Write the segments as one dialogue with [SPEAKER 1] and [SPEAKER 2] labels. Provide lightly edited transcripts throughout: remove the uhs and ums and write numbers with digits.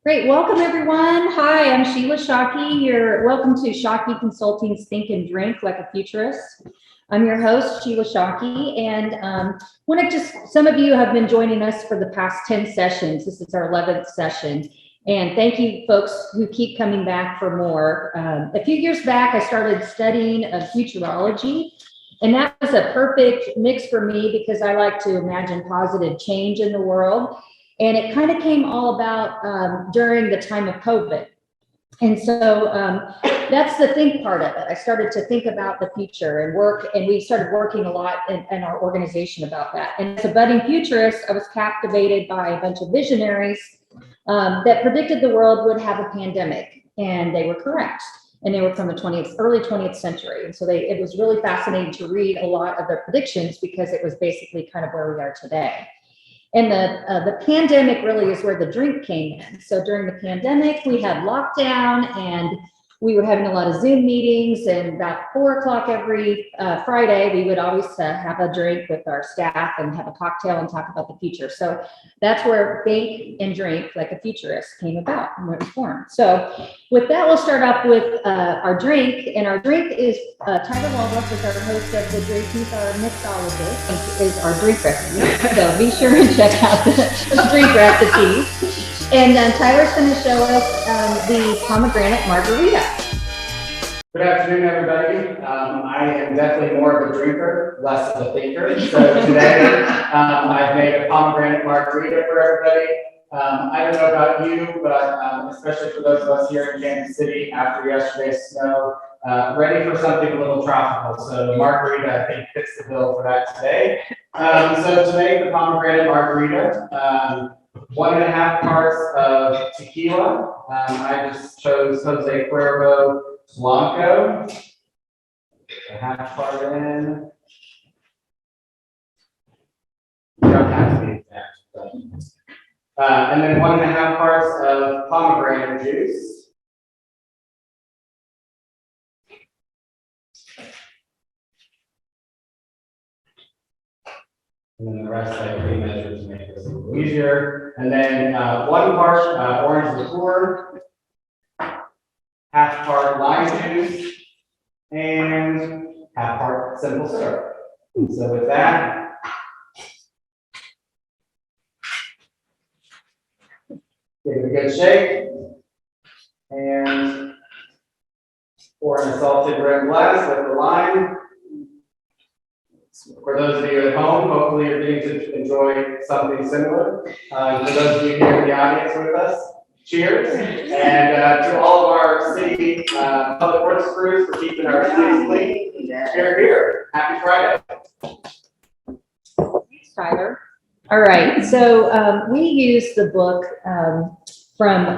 [SPEAKER 1] Great. Welcome, everyone. Hi, I'm Sheila Shockey. Welcome to Shockey Consulting's Think and Drink Like a Futurist. I'm your host, Sheila Shockey, and some of you have been joining us for the past 10 sessions. This is our 11th session. And thank you, folks who keep coming back for more. A few years back, I started studying futurology. And that was a perfect mix for me because I like to imagine positive change in the world. And it kind of came all about during the time of COVID. And so that's the think part of it. I started to think about the future and work, and we started working a lot in our organization about that. And as a budding futurist, I was captivated by a bunch of visionaries that predicted the world would have a pandemic, and they were correct. And they were from the early 20th century. And so it was really fascinating to read a lot of their predictions because it was basically kind of where we are today. And the pandemic really is where the drink came in. So during the pandemic, we had lockdown and we were having a lot of Zoom meetings, and about 4 o'clock every Friday, we would always have a drink with our staff and have a cocktail and talk about the future. So that's where Think and Drink Like a Futurist came about and where it was formed. So with that, we'll start off with our drink. And our drink is Tyler Waldorf is our host of the drink. He's our mixologist, is our drink recipe. So be sure and check out the drink recipes. And Tyler's going to show us the pomegranate margarita.
[SPEAKER 2] Good afternoon, everybody. I am definitely more of a drinker, less of a thinker. So today, I've made a pomegranate margarita for everybody. I don't know about you, but especially for those of us here in Kansas City after yesterday's snow, ready for something a little tropical. So margarita, I think, fits the bill for that today. So to make the pomegranate margarita, 1.5 parts of tequila. I just chose Jose Cuervo Blanco. A half part in. You don't have to be exact, but. And then 1.5 parts of pomegranate juice. And then the rest I pre-measured to make this a little easier. And then 1 part orange liqueur, half part lime juice, and half part simple syrup. And so with that, give it a good shake, and pour in a salted rim glass with the lime. For those of you at home, hopefully you're getting to enjoy something similar. For those of you here in the audience with us, cheers. And to all of our city public works crews for keeping our streets clean. Here. Happy Friday.
[SPEAKER 1] Thanks, Tyler. All right, so we use the book from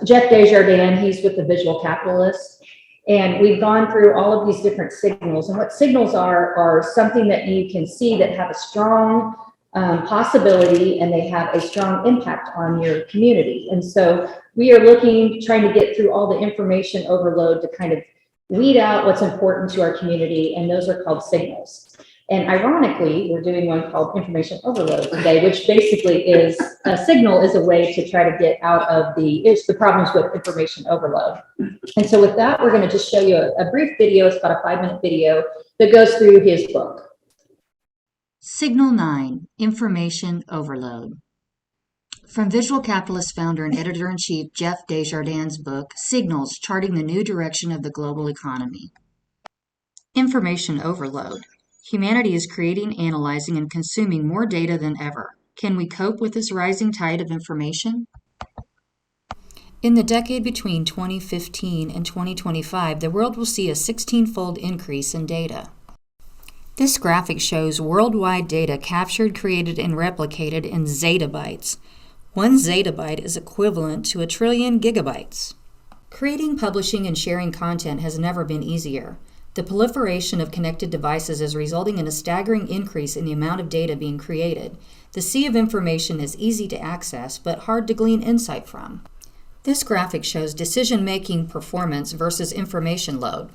[SPEAKER 1] Jeff Desjardins. He's with the Visual Capitalist. And we've gone through all of these different signals. And what signals are something that you can see that have a strong possibility and they have a strong impact on your community. And so we are trying to get through all the information overload to kind of weed out what's important to our community. And those are called signals. And ironically, we're doing one called information overload today, which basically is a signal is a way to try to get out of the problems with information overload. And so with that, we're going to just show you a brief video. It's about a 5-minute video that goes through his book.
[SPEAKER 3] Signal 9, Information Overload. From Visual Capitalist founder and editor-in-chief Jeff Desjardins' book, Signals, Charting the New Direction of the Global Economy. Information overload. Humanity is creating, analyzing, and consuming more data than ever. Can we cope with this rising tide of information? In the decade between 2015 and 2025, the world will see a 16-fold increase in data. This graphic shows worldwide data captured, created, and replicated in zettabytes. 1 zettabyte is equivalent to 1 trillion gigabytes. Creating, publishing, and sharing content has never been easier. The proliferation of connected devices is resulting in a staggering increase in the amount of data being created. The sea of information is easy to access, but hard to glean insight from. This graphic shows decision-making performance versus information load.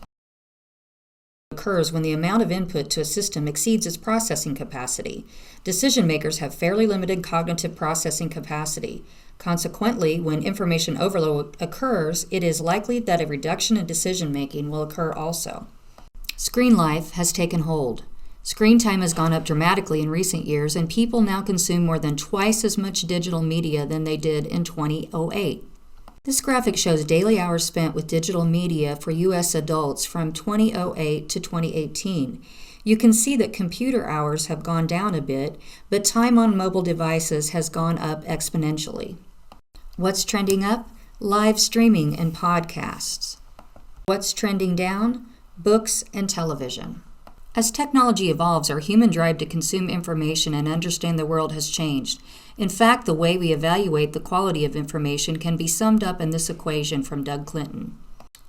[SPEAKER 3] occurs when the amount of input to a system exceeds its processing capacity. Decision makers have fairly limited cognitive processing capacity. Consequently, when information overload occurs, it is likely that a reduction in decision making will occur also. Screen life has taken hold. Screen time has gone up dramatically in recent years, and people now consume more than twice as much digital media than they did in 2008. This graphic shows daily hours spent with digital media for U.S. adults from 2008 to 2018. You can see that computer hours have gone down a bit, but time on mobile devices has gone up exponentially. What's trending up? Live streaming and podcasts. What's trending down? Books and television. As technology evolves, our human drive to consume information and understand the world has changed. In fact, the way we evaluate the quality of information can be summed up in this equation from Doug Clinton.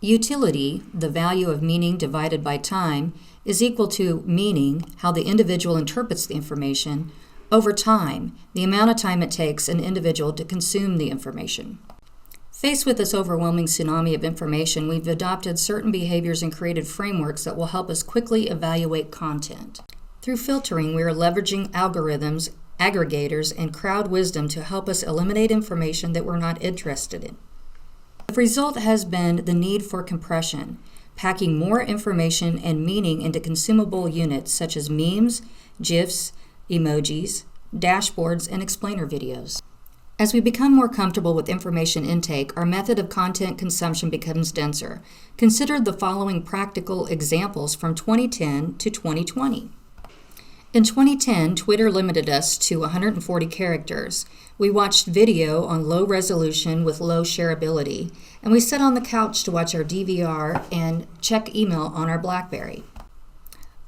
[SPEAKER 3] Utility, the value of meaning divided by time, is equal to meaning, how the individual interprets the information, over time, the amount of time it takes an individual to consume the information. Faced with this overwhelming tsunami of information, we've adopted certain behaviors and created frameworks that will help us quickly evaluate content. Through filtering, we are leveraging algorithms, aggregators, and crowd wisdom to help us eliminate information that we're not interested in. The result has been the need for compression, packing more information and meaning into consumable units such as memes, GIFs, emojis, dashboards, and explainer videos. As we become more comfortable with information intake, our method of content consumption becomes denser. Consider the following practical examples from 2010 to 2020. In 2010, Twitter limited us to 140 characters. We watched video on low resolution with low shareability, and we sat on the couch to watch our DVR and check email on our BlackBerry.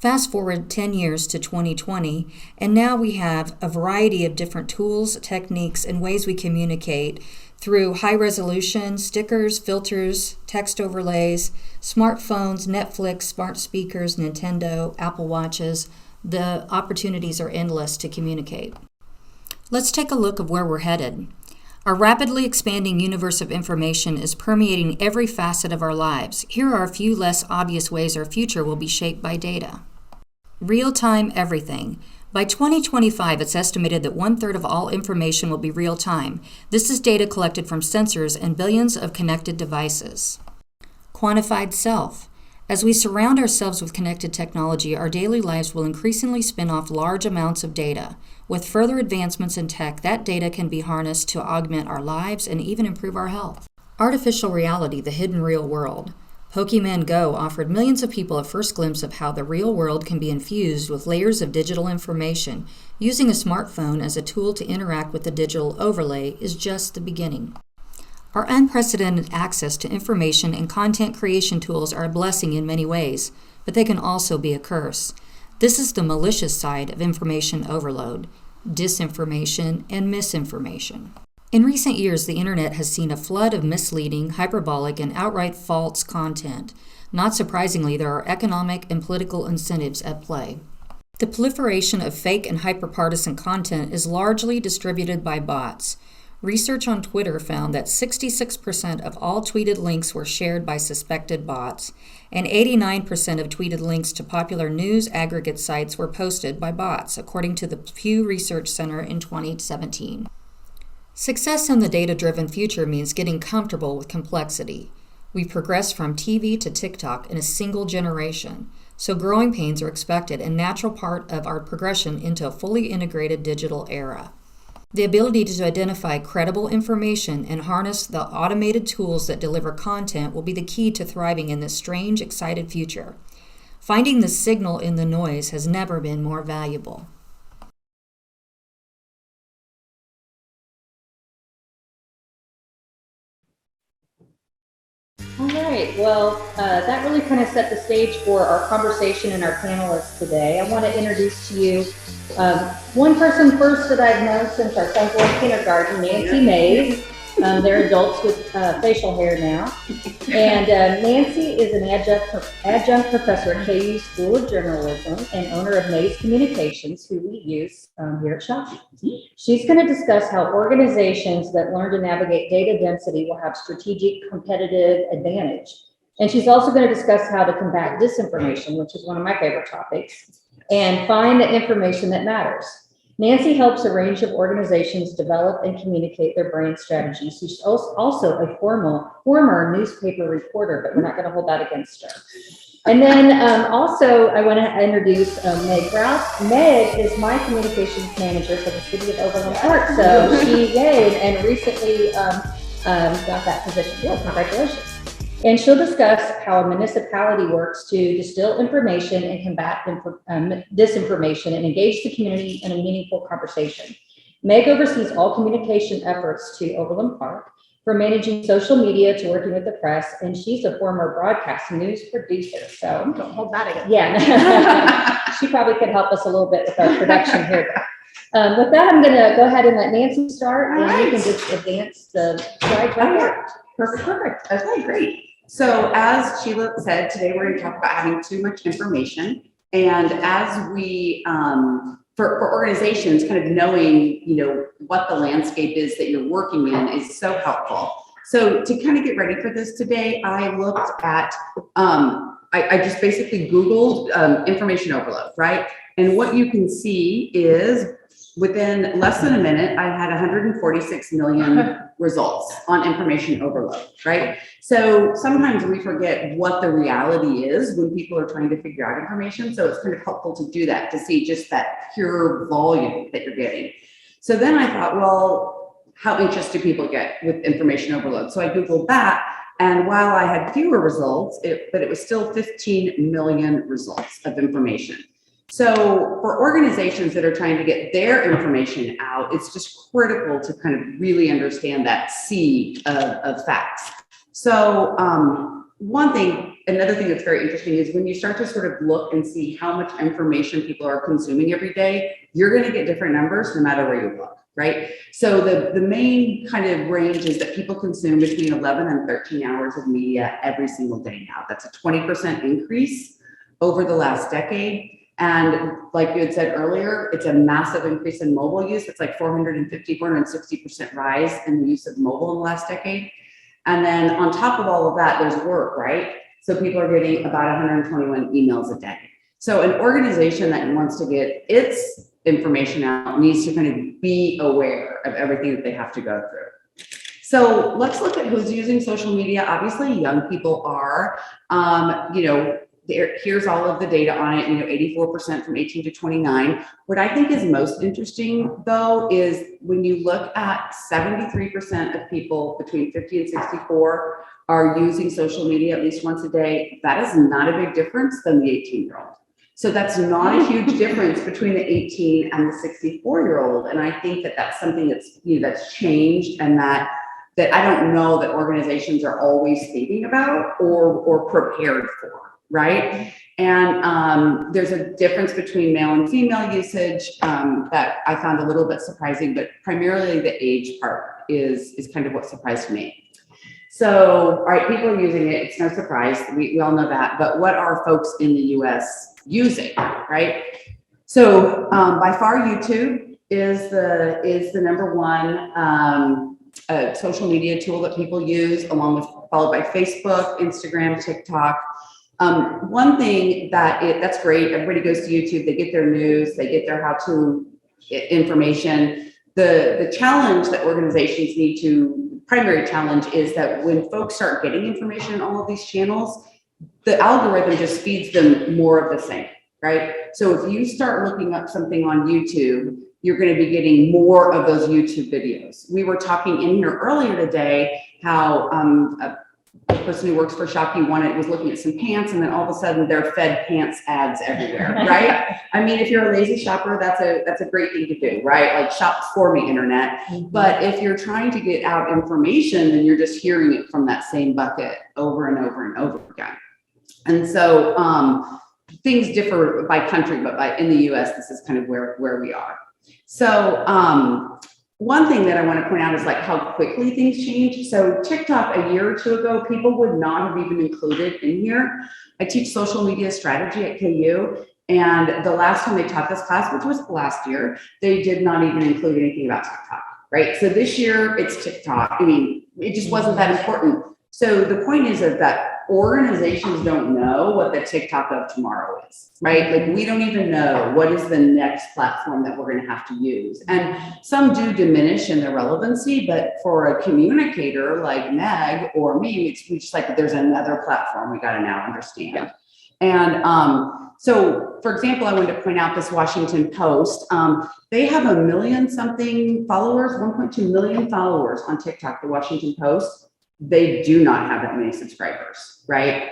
[SPEAKER 3] Fast forward 10 years to 2020, and now we have a variety of different tools, techniques, and ways we communicate through high resolution, stickers, filters, text overlays, smartphones, Netflix, smart speakers, Nintendo, Apple Watches. The opportunities are endless to communicate. Let's take a look of where we're headed. Our rapidly expanding universe of information is permeating every facet of our lives. Here are a few less obvious ways our future will be shaped by data. Real-time everything. By 2025, it's estimated that 1/3 of all information will be real-time. This is data collected from sensors and billions of connected devices. Quantified self. As we surround ourselves with connected technology, our daily lives will increasingly spin off large amounts of data. With further advancements in tech, that data can be harnessed to augment our lives and even improve our health. Artificial reality, the hidden real world. Pokemon Go offered millions of people a first glimpse of how the real world can be infused with layers of digital information. Using a smartphone as a tool to interact with the digital overlay is just the beginning. Our unprecedented access to information and content creation tools are a blessing in many ways, but they can also be a curse. This is the malicious side of information overload, disinformation, and misinformation. In recent years, the internet has seen a flood of misleading, hyperbolic, and outright false content. Not surprisingly, there are economic and political incentives at play. The proliferation of fake and hyperpartisan content is largely distributed by bots. Research on Twitter found that 66% of all tweeted links were shared by suspected bots, and 89% of tweeted links to popular news aggregate sites were posted by bots, according to the Pew Research Center in 2017. Success in the data-driven future means getting comfortable with complexity. We progress from TV to TikTok in a single generation, so growing pains are expected and natural part of our progression into a fully integrated digital era. The ability to identify credible information and harness the automated tools that deliver content will be the key to thriving in this strange, excited future. Finding the signal in the noise has never been more valuable.
[SPEAKER 1] All right, well, that really kind of set the stage for our conversation and our panelists today. I want to introduce to you one person first that I've known since our sons were in kindergarten, Nancy Mays. They're adults with facial hair now. And Nancy is an adjunct professor at KU School of Journalism and owner of Mays Communications, who we use here at Shock. She's going to discuss how organizations that learn to navigate data density will have strategic competitive advantage. And she's also going to discuss how to combat disinformation, which is one of my favorite topics, and find the information that matters. Nancy helps a range of organizations develop and communicate their brand strategies. She's also a former newspaper reporter, but we're not going to hold that against her. And then also I want to introduce Meg Rouse. Meg is my communications manager for the city of Overland Park. So she, and recently got that position. Yeah, congratulations. And she'll discuss how a municipality works to distill information and combat disinformation and engage the community in a meaningful conversation. Meg oversees all communication efforts to Overland Park, from managing social media to working with the press, and she's a former broadcast news producer. So
[SPEAKER 4] don't hold that against
[SPEAKER 1] yeah, she probably could help us a little bit with our production here. With that, I'm going to go ahead and let Nancy start, and you can just advance the slide right here.
[SPEAKER 4] Perfect. Okay, great. So as Sheila said, today we're going to talk about having too much information. And as we, for organizations, kind of knowing, what the landscape is that you're working in is so helpful. So to kind of get ready for this today, I looked at, I just basically Googled information overload, right? And what you can see is within less than a minute, I had 146 million results on information overload, right? So sometimes we forget what the reality is when people are trying to figure out information. So it's kind of helpful to do that, to see just that pure volume that you're getting. So then I thought, well, how anxious do people get with information overload? So I Googled that. And while I had fewer results, but it was still 15 million results of information. So for organizations that are trying to get their information out, it's just critical to kind of really understand that sea of facts. So another thing that's very interesting is when you start to sort of look and see how much information people are consuming every day, you're going to get different numbers no matter where you look, right? So the main kind of range is that people consume between 11 and 13 hours of media every single day now. That's a 20% increase over the last decade. And like you had said earlier, it's a massive increase in mobile use. It's like 460% rise in the use of mobile in the last decade. And then on top of all of that, there's work, right? So people are getting about 121 emails a day. So an organization that wants to get its information out needs to kind of be aware of everything that they have to go through. So let's look at who's using social media. Obviously, young people are, here's all of the data on it, 84% from 18 to 29. What I think is most interesting, though, is when you look at 73% of people between 50 and 64 are using social media at least once a day. That is not a big difference than the 18-year-old. So that's not a huge difference between the 18 and the 64-year-old. And I think that that's something that's, that's changed, and that I don't know that organizations are always thinking about or prepared for. Right. And there's a difference between male and female usage that I found a little bit surprising, but primarily the age part is kind of what surprised me. So, all right, people are using it. It's no surprise. We all know that. But what are folks in the US using, right? So by far, YouTube is the number one social media tool that people use, followed by Facebook, Instagram, TikTok. One thing that's great, everybody goes to YouTube, they get their news, they get their how-to information. The challenge that organizations primary challenge is that when folks start getting information in all of these channels, the algorithm just feeds them more of the same, right? So if you start looking up something on YouTube, you're going to be getting more of those YouTube videos. We were talking in here earlier today how a person who works for Shockey was looking at some pants, and then all of a sudden they're fed pants ads everywhere, right? I mean, if you're a lazy shopper, that's a great thing to do, right? Like, shop for me, internet. Mm-hmm. But if you're trying to get out information, then you're just hearing it from that same bucket over and over and over again. And so things differ by country, but in the US, this is kind of where we are. So one thing that I want to point out is like how quickly things change. So TikTok a year or two ago, people would not have even included in here. I teach social media strategy at KU, and the last time they taught this class, which was last year, they did not even include anything about TikTok, right? So this year it's TikTok. I mean, it just wasn't that important. So the point is that organizations don't know what the TikTok of tomorrow is, right? Like we don't even know what is the next platform that we're going to have to use. And some do diminish in their relevancy, but for a communicator like Meg or me, it's just like there's another platform we got to now understand. And so, for example, I wanted to point out this Washington Post. They have 1 million something followers, 1.2 million followers on TikTok, the Washington Post. They do not have that many subscribers, right?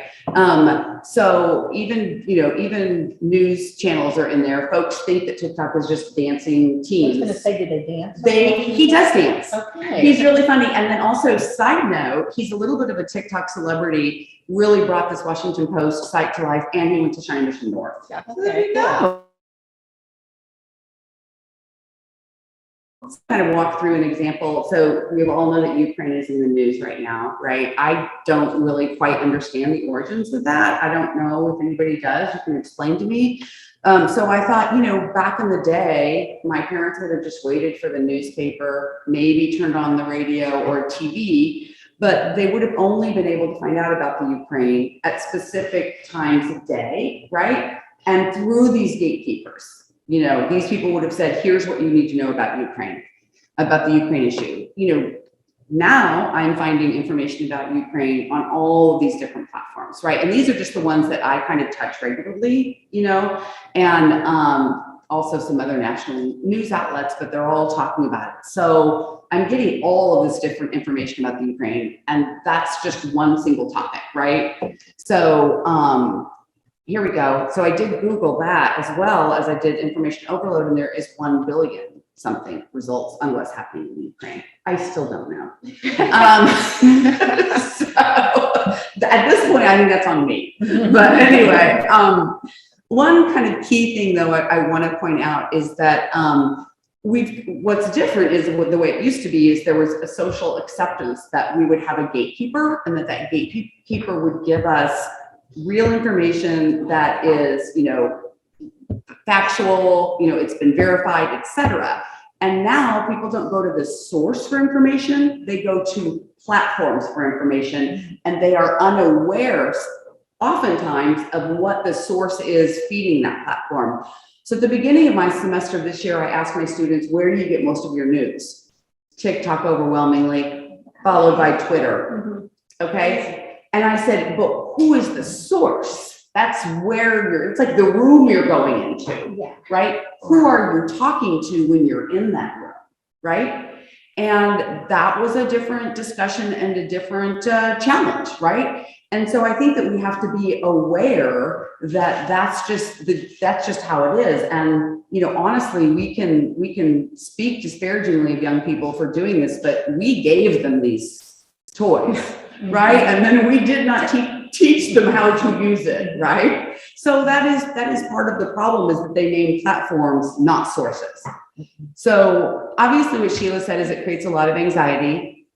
[SPEAKER 4] So even, even news channels are in there. Folks think that TikTok is just dancing teens.
[SPEAKER 1] I was gonna say, did they dance?
[SPEAKER 4] He does dance.
[SPEAKER 1] Okay.
[SPEAKER 4] He's really funny. And then also, side note, he's a little bit of a TikTok celebrity, really brought this Washington Post site to life, and he went to China Mission North.
[SPEAKER 1] Yeah,
[SPEAKER 4] So there you go. Kind of walk through an example. So we all know that Ukraine is in the news right now, right? I don't really quite understand the origins of that. I don't know if anybody does. You can explain to me. So I thought, back in the day, my parents would have just waited for the newspaper, maybe turned on the radio or TV, but they would have only been able to find out about the Ukraine at specific times of day, right? And through these gatekeepers. These people would have said, here's what you need to know about Ukraine, about the Ukraine issue. Now I'm finding information about Ukraine on all of these different platforms, right? And these are just the ones that I kind of touch regularly, and also some other national news outlets, but they're all talking about it. So I'm getting all of this different information about the Ukraine, and that's just one single topic, right? So, here we go. So I did Google that as well as I did information overload, and there is 1 billion something results on what's happening in Ukraine. I still don't know. So at this point, I think that's on me. But anyway, one kind of key thing though I want to point out is that what's different is the way it used to be is there was a social acceptance that we would have a gatekeeper, and that gatekeeper would give us real information that is, factual, it's been verified, etc. And now people don't go to the source for information, they go to platforms for information, and they are unaware oftentimes of what the source is feeding that platform. So at the beginning of my semester this year, I asked my students, where do you get most of your news? TikTok overwhelmingly, followed by Twitter. Okay. And I said, but who is the source? That's where it's like the room you're going into, right? Who are you talking to when you're in that room, right? And that was a different discussion and a different challenge, right? And so I think that we have to be aware that that's just how it is. And honestly, we can speak disparagingly of young people for doing this, but we gave them these toys. Right? And then we did not teach them how to use it, right? So that is part of the problem, is that they name platforms, not sources. So obviously what Sheila said is it creates a lot of anxiety.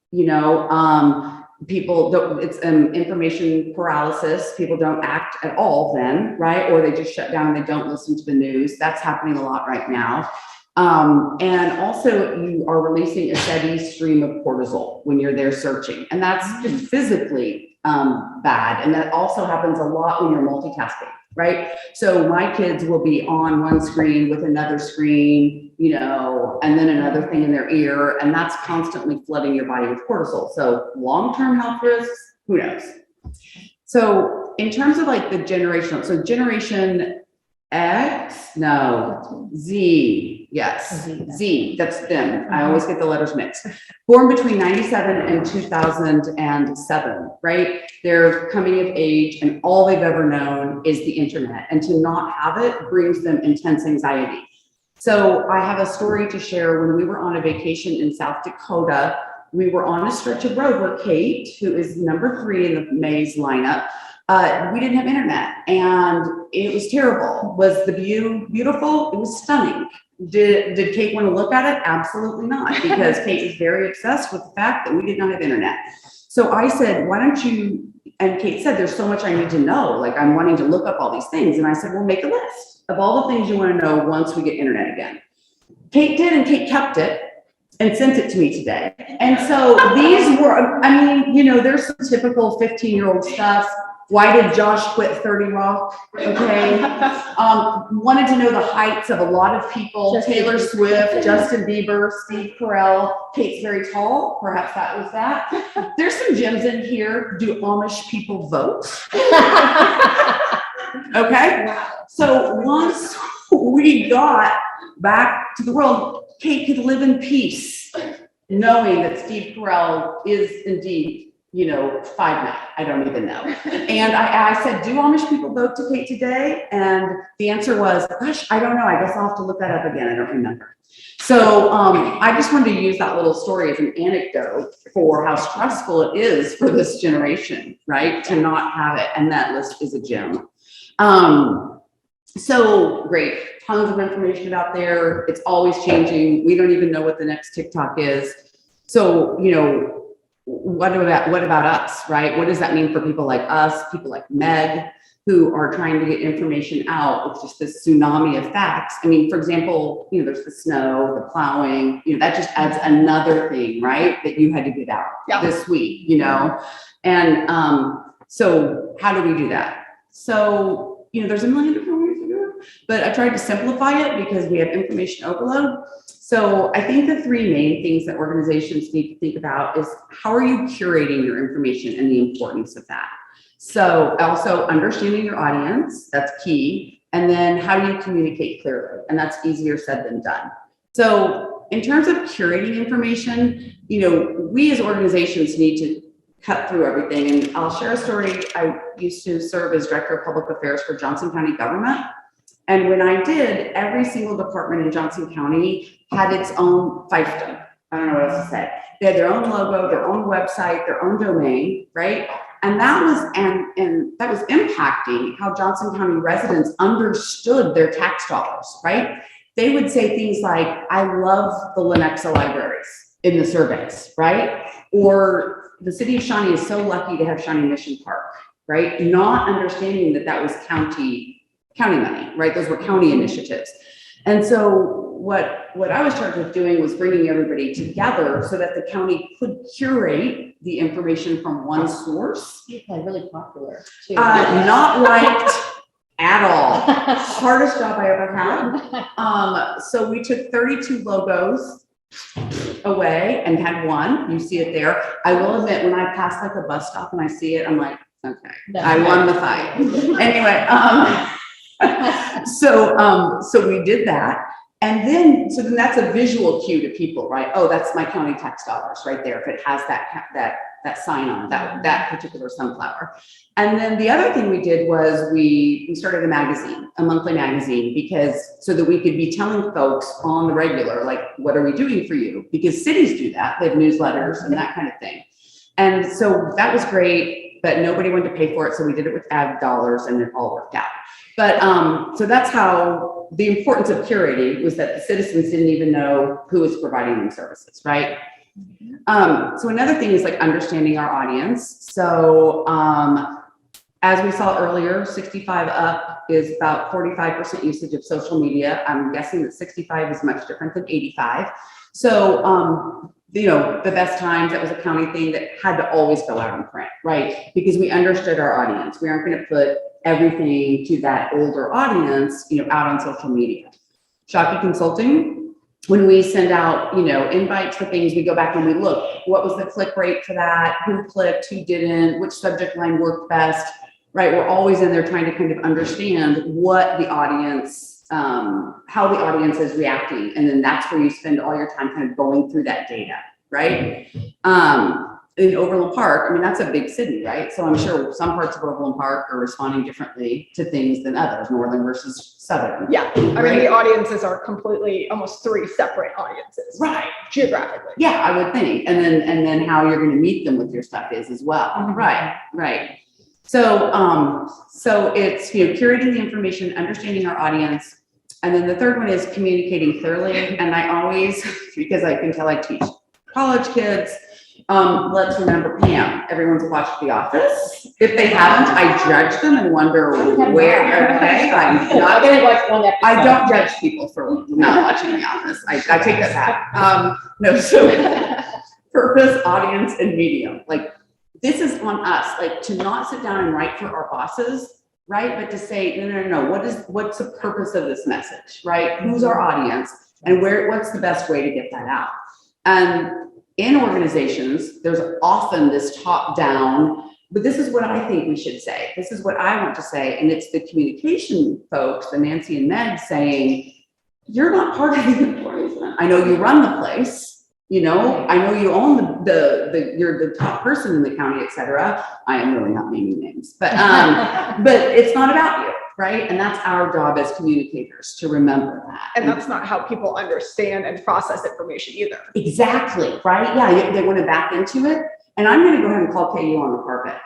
[SPEAKER 4] People don't, it's information paralysis. People don't act at all then, right? Or they just shut down and they don't listen to the news. That's happening a lot right now. And also you are releasing a steady stream of cortisol when you're there searching, and that's physically bad. And that also happens a lot when you're multitasking, right? So my kids will be on one screen with another screen, and then another thing in their ear, and that's constantly flooding your body with cortisol. So long-term health risks, who knows? So in terms of like the generational, so generation X, no, Z, yes, Z, that's them. I always get the letters mixed. Born between 97 and 2007, right? They're coming of age, and all they've ever known is the internet, and to not have it brings them intense anxiety. So I have a story to share. When we were on a vacation in South Dakota, we were on a stretch of road where Kate, who is number 3 in the Maze lineup, we didn't have internet, and it was terrible. Was the view beautiful? It was stunning. Did Kate want to look at it? Absolutely not, because Kate is very obsessed with the fact that we did not have internet. So I said, why don't you, and Kate said, there's so much I need to know. Like, I'm wanting to look up all these things. And I said, well, make a list of all the things you want to know once we get internet again. Kate did, and Kate kept it and sent it to me today. And so these were, there's some typical 15-year-old stuff. Why did Josh quit 30 Rock? Okay. Wanted to know the heights of a lot of people. Taylor Swift, Justin Bieber, Steve Carell. Kate's very tall. Perhaps that was that. There's some gems in here. Do Amish people vote? Okay.
[SPEAKER 1] Wow.
[SPEAKER 4] So once we got back to the world, Kate could live in peace, knowing that Steve Carell is indeed, 5'9". I don't even know. And I said, do Amish people vote to Kate today? And the answer was, gosh, I don't know. I guess I'll have to look that up again. I don't remember. So I just wanted to use that little story as an anecdote for how stressful it is for this generation, right? To not have it. And that list is a gem. So great. Tons of information out there. It's always changing. We don't even know what the next TikTok is. So, what about us, right? What does that mean for people like us, people like Meg, who are trying to get information out with just this tsunami of facts? I mean, for example, there's the snow, the plowing, that just adds another thing, right? That you had to get out this week, And so how do we do that? So, there's a million different ways to do it, but I tried to simplify it because we have information overload. So I think the three main things that organizations need to think about is how are you curating your information and the importance of that. So also understanding your audience, that's key. And then how do you communicate clearly? And that's easier said than done. So in terms of curating information, we as organizations need to cut through everything. And I'll share a story. I used to serve as Director of Public Affairs for Johnson County government. And when I did, every single department in Johnson County had its own fiefdom. I don't know what else to say. They had their own logo, their own website, their own domain, right? And that was and that was impacting how Johnson County residents understood their tax dollars, right? They would say things like, I love the Lenexa libraries in the surveys, right? Or the city of Shawnee is so lucky to have Shawnee Mission Park, right? Not understanding that was county money, right? Those were county initiatives. And so what I was charged with doing was bringing everybody together so that the county could curate the information from one source.
[SPEAKER 1] Really popular too.
[SPEAKER 4] Not liked at all. Hardest job I ever had. So we took 32 logos away and had one. You see it there. I will admit, when I pass like a bus stop and I see it, I'm like, okay, I won the fight. Anyway, so we did that. And then that's a visual cue to people, right? Oh, that's my county tax dollars right there. If it has that sign on that particular sunflower. And then the other thing we did was we started a magazine, a monthly magazine, so that we could be telling folks on the regular, like, what are we doing for you? Because cities do that. They have newsletters and that kind of thing. And so that was great, but nobody wanted to pay for it. So we did it with ad dollars and it all worked out. But so that's how the importance of curating was that the citizens didn't even know who was providing them services, right? So another thing is like understanding our audience. So as we saw earlier, 65 up is about 45% usage of social media. I'm guessing that 65 is much different than 85. So the best times, that was a county thing that had to always go out in print, right? Because we understood our audience. We aren't going to put everything to that older audience, out on social media. Shocky Consulting, when we send out, invites for things, we go back and we look, what was the click rate for that? Who clicked, who didn't, which subject line worked best, right? We're always in there trying to kind of understand what the audience, how the audience is reacting. And then that's where you spend all your time kind of going through that data, right? In Overland Park, that's a big city, right? So I'm sure some parts of Overland Park are responding differently to things than others, northern versus southern.
[SPEAKER 5] Yeah, the audiences are completely, almost three separate audiences.
[SPEAKER 4] Right.
[SPEAKER 5] Geographically.
[SPEAKER 4] Yeah, I would think. And then how you're going to meet them with your stuff is as well. Mm-hmm. Right. So, so it's, curating the information, understanding our audience. And then the third one is communicating clearly. And I always, because I can tell I teach college kids, let's remember Pam. Everyone's watched The Office. If they haven't, I judge them and wonder where. Okay, I'm not gonna watch one episode. I don't judge people for not watching The Office. I take that back. No, so purpose, audience, and medium. Like this is on us, like to not sit down and write for our bosses, right? But to say, no, what's the purpose of this message, right? Who's our audience and what's the best way to get that out? And in organizations, there's often this top down, but this is what I think we should say. This is what I want to say. And it's the communication folks, the Nancy and Meg saying, you're not part of the employees. I know you run the place. You know, I know you own you're the top person in the county, et cetera. I am really not naming names, but it's not about you, right? And that's our job as communicators to remember that.
[SPEAKER 5] And that's not how people understand and process information either.
[SPEAKER 4] Exactly, right? Yeah, they want to back into it. And I'm going to go ahead and call KU on the carpet.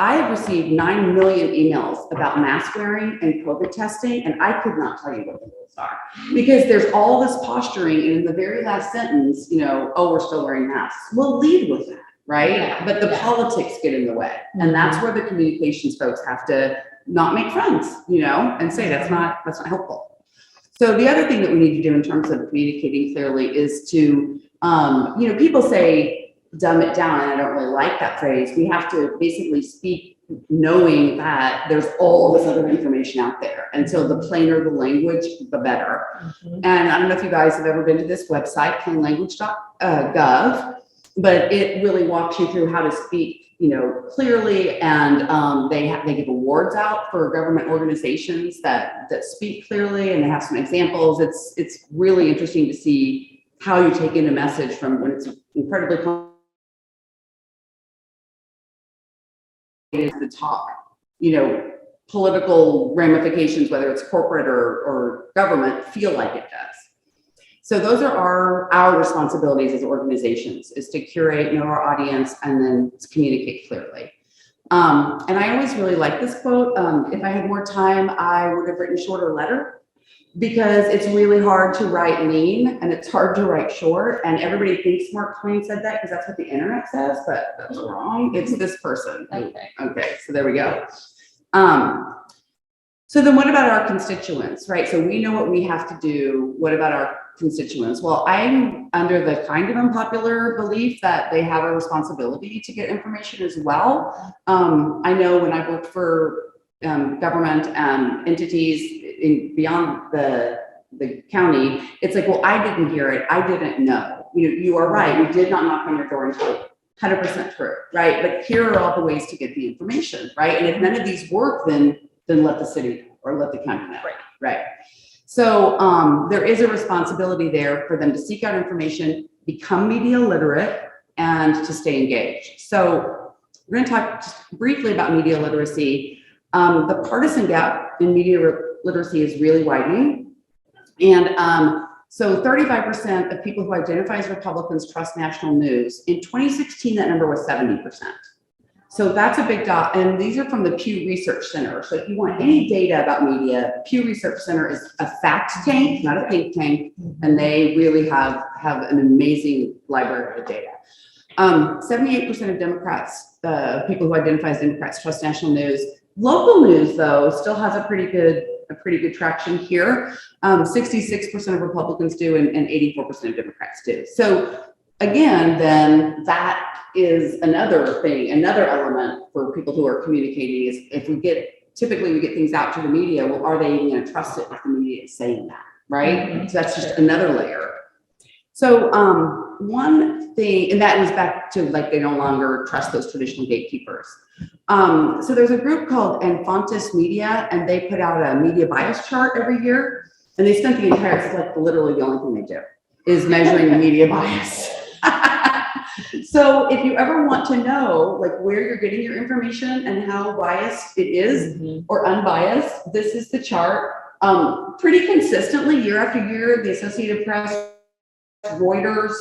[SPEAKER 4] I have received 9 million emails about mask wearing and COVID testing, and I could not tell you what the rules are because there's all this posturing, and in the very last sentence, oh, we're still wearing masks. We'll lead with that, right?
[SPEAKER 1] Yeah.
[SPEAKER 4] But the politics get in the way, and that's where the communications folks have to not make friends, and say that's not helpful. So the other thing that we need to do in terms of communicating clearly is to, people say, dumb it down, and I don't really like that phrase. We have to basically speak knowing that there's all this other information out there. And so the plainer the language, the better. And I don't know if you guys have ever been to this website, plainlanguage.gov, but it really walks you through how to speak clearly, and they give awards out for government organizations that speak clearly, and they have some examples. It's really interesting to see how you take in a message from when it's incredibly the top, political ramifications, whether it's corporate or government, feel like it does. So those are our responsibilities as organizations, is to curate, know our audience, and then to communicate clearly. And I always really like this quote. If I had more time, I would have written shorter letter, because it's really hard to write lean and it's hard to write short. And everybody thinks Mark Twain said that because that's what the internet says, but that's wrong. It's this person. Okay, so there we go. So then what about our constituents, right? So we know what we have to do. What about our constituents? Well, I'm under the kind of unpopular belief that they have a responsibility to get information as well. I know when I worked for government entities beyond the county, it's like, well, I didn't hear it. I didn't know. You are right. We did not knock on your door and tell you. 100% true, right? But here are all the ways to get the information, right? And if none of these work, then let the city or let the county know, right? So there is a responsibility there for them to seek out information, become media literate, and to stay engaged. So we're going to talk just briefly about media literacy. The partisan gap in media literacy is really widening. And so 35% of people who identify as Republicans trust national news. In 2016, that number was 70%. So that's a big dot. And these are from the Pew Research Center. So if you want any data about media, Pew Research Center is a fact tank, not a think tank. And they really have an amazing library of data. 78% of Democrats, people who identify as Democrats, trust national news. Local news, though, still has a pretty good traction here. 66% of Republicans do, and 84% of Democrats do. So again, then that is another thing, another element for people who are communicating is if typically we get things out to the media, well, are they even going to trust it if the media is saying that, right? So that's just another layer. So one thing, and that was back to like they no longer trust those traditional gatekeepers. So there's a group called Infantis Media, and they put out a media bias chart every year, and they spent the entire, it's like literally the only thing they do is measuring the media bias. So if you ever want to know like where you're getting your information and how biased it is or unbiased, this is the chart. Pretty consistently year after year, the Associated Press, Reuters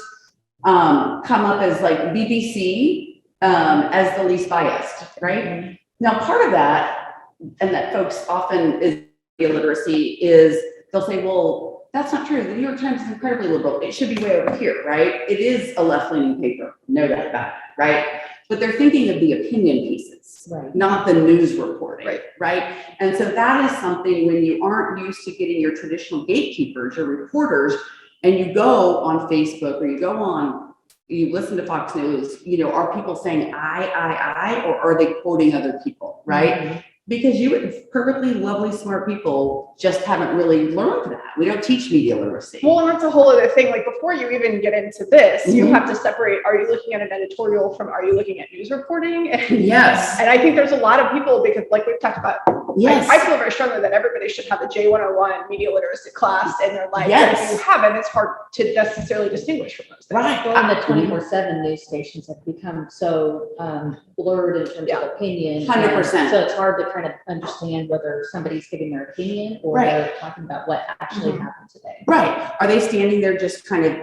[SPEAKER 4] come up as like BBC as the least biased, right? Now, part of that, and that folks often is illiteracy, is they'll say, well, that's not true. The New York Times is incredibly liberal. It should be way over here, right? It is a left-leaning paper, no doubt about it, right? But they're thinking of the opinion pieces, not the news reporting, right? And so that is something when you aren't used to getting your traditional gatekeepers, your reporters, and you go on Facebook or you go on you listen to Fox News, are people saying I, or are they quoting other people, right?
[SPEAKER 1] Mm-hmm.
[SPEAKER 4] Because perfectly lovely, smart people just haven't really learned that. We don't teach media literacy.
[SPEAKER 5] Well, and that's a whole other thing. Like before you even get into this, you
[SPEAKER 4] Mhm.
[SPEAKER 5] have to separate, are you looking at an editorial from, are you looking at news reporting? And,
[SPEAKER 4] Yes.
[SPEAKER 5] and I think there's a lot of people, because like we've talked about,
[SPEAKER 4] Yes.
[SPEAKER 5] I feel very strongly that everybody should have a J101 media literacy class in their life.
[SPEAKER 4] Yes.
[SPEAKER 5] And if you haven't, it's hard to necessarily distinguish from those things.
[SPEAKER 4] Right.
[SPEAKER 1] Well, and the 24/7 news stations have become so blurred in terms of opinion.
[SPEAKER 4] 100%.
[SPEAKER 1] So it's hard to kind of understand whether somebody's giving their opinion or
[SPEAKER 4] Right.
[SPEAKER 1] they're talking about what actually happened today.
[SPEAKER 4] Right. Are they standing there just kind of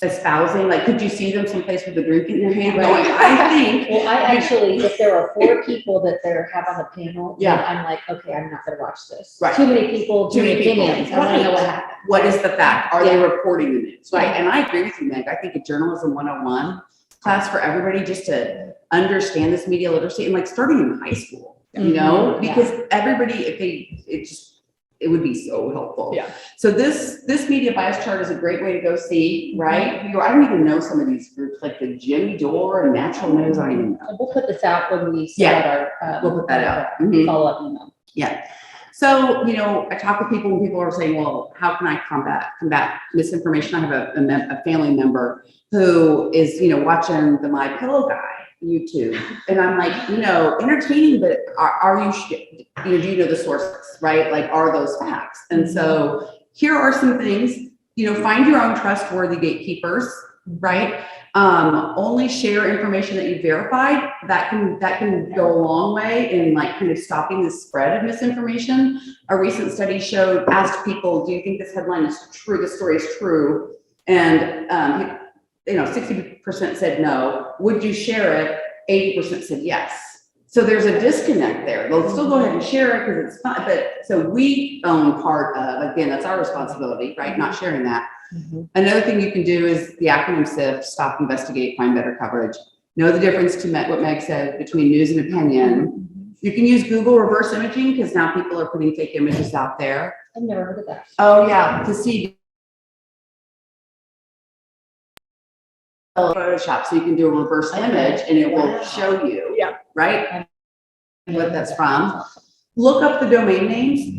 [SPEAKER 4] espousing? Like, could you see them someplace with a drink in their hand going, I think.
[SPEAKER 1] Well, I actually, if there are 4 people that they have on the panel, then
[SPEAKER 4] Yeah.
[SPEAKER 1] I'm like, okay, I'm not gonna watch this.
[SPEAKER 4] Right.
[SPEAKER 1] Too many people, too many
[SPEAKER 4] people.
[SPEAKER 1] opinions. I wanna know
[SPEAKER 4] Right.
[SPEAKER 1] what happened.
[SPEAKER 4] What is the fact? Are they
[SPEAKER 1] Yeah.
[SPEAKER 4] reporting the news? Right.
[SPEAKER 1] Yeah.
[SPEAKER 4] And I agree with you, Meg. I think a journalism 101 class for everybody just to understand this media literacy and like starting in high school,
[SPEAKER 1] Mhm.
[SPEAKER 4] because everybody, it would be so helpful.
[SPEAKER 5] Yeah.
[SPEAKER 4] So this media bias chart is a great way to go see, right? I don't even know some of these groups, like the Jimmy Dore and Natural News. I don't even know.
[SPEAKER 1] And we'll put this out when we send out our,
[SPEAKER 4] We'll put that out. Mhm.
[SPEAKER 1] follow-up email.
[SPEAKER 4] Yeah. So, I talk with people and people are saying, well, how can I combat misinformation? I have a family member who is, watching the My Pillow guy YouTube. And I'm like, entertaining, but are you, do you know the sources, right? Like, are those facts? And so here are some things, find your own trustworthy gatekeepers, right? Only share information that you verified. That can go a long way in like kind of stopping the spread of misinformation. A recent study asked people, do you think this headline is true? This story is true. And, 60% said no. Would you share it? 80% said yes. So there's a disconnect there. They'll still go ahead and share it because it's fun, but so we own part of, again, that's our responsibility, right? Not sharing that.
[SPEAKER 1] Mm-hmm.
[SPEAKER 4] Another thing you can do is the acronym SIFT: stop, investigate, find better coverage. Know the difference to what Meg said between news and opinion. You can use Google reverse imaging because now people are putting fake images out there.
[SPEAKER 1] I've never heard of that.
[SPEAKER 4] Oh yeah, to see Photoshop, so you can do a reverse image and it will show you, right, what that's from. Look up the domain names.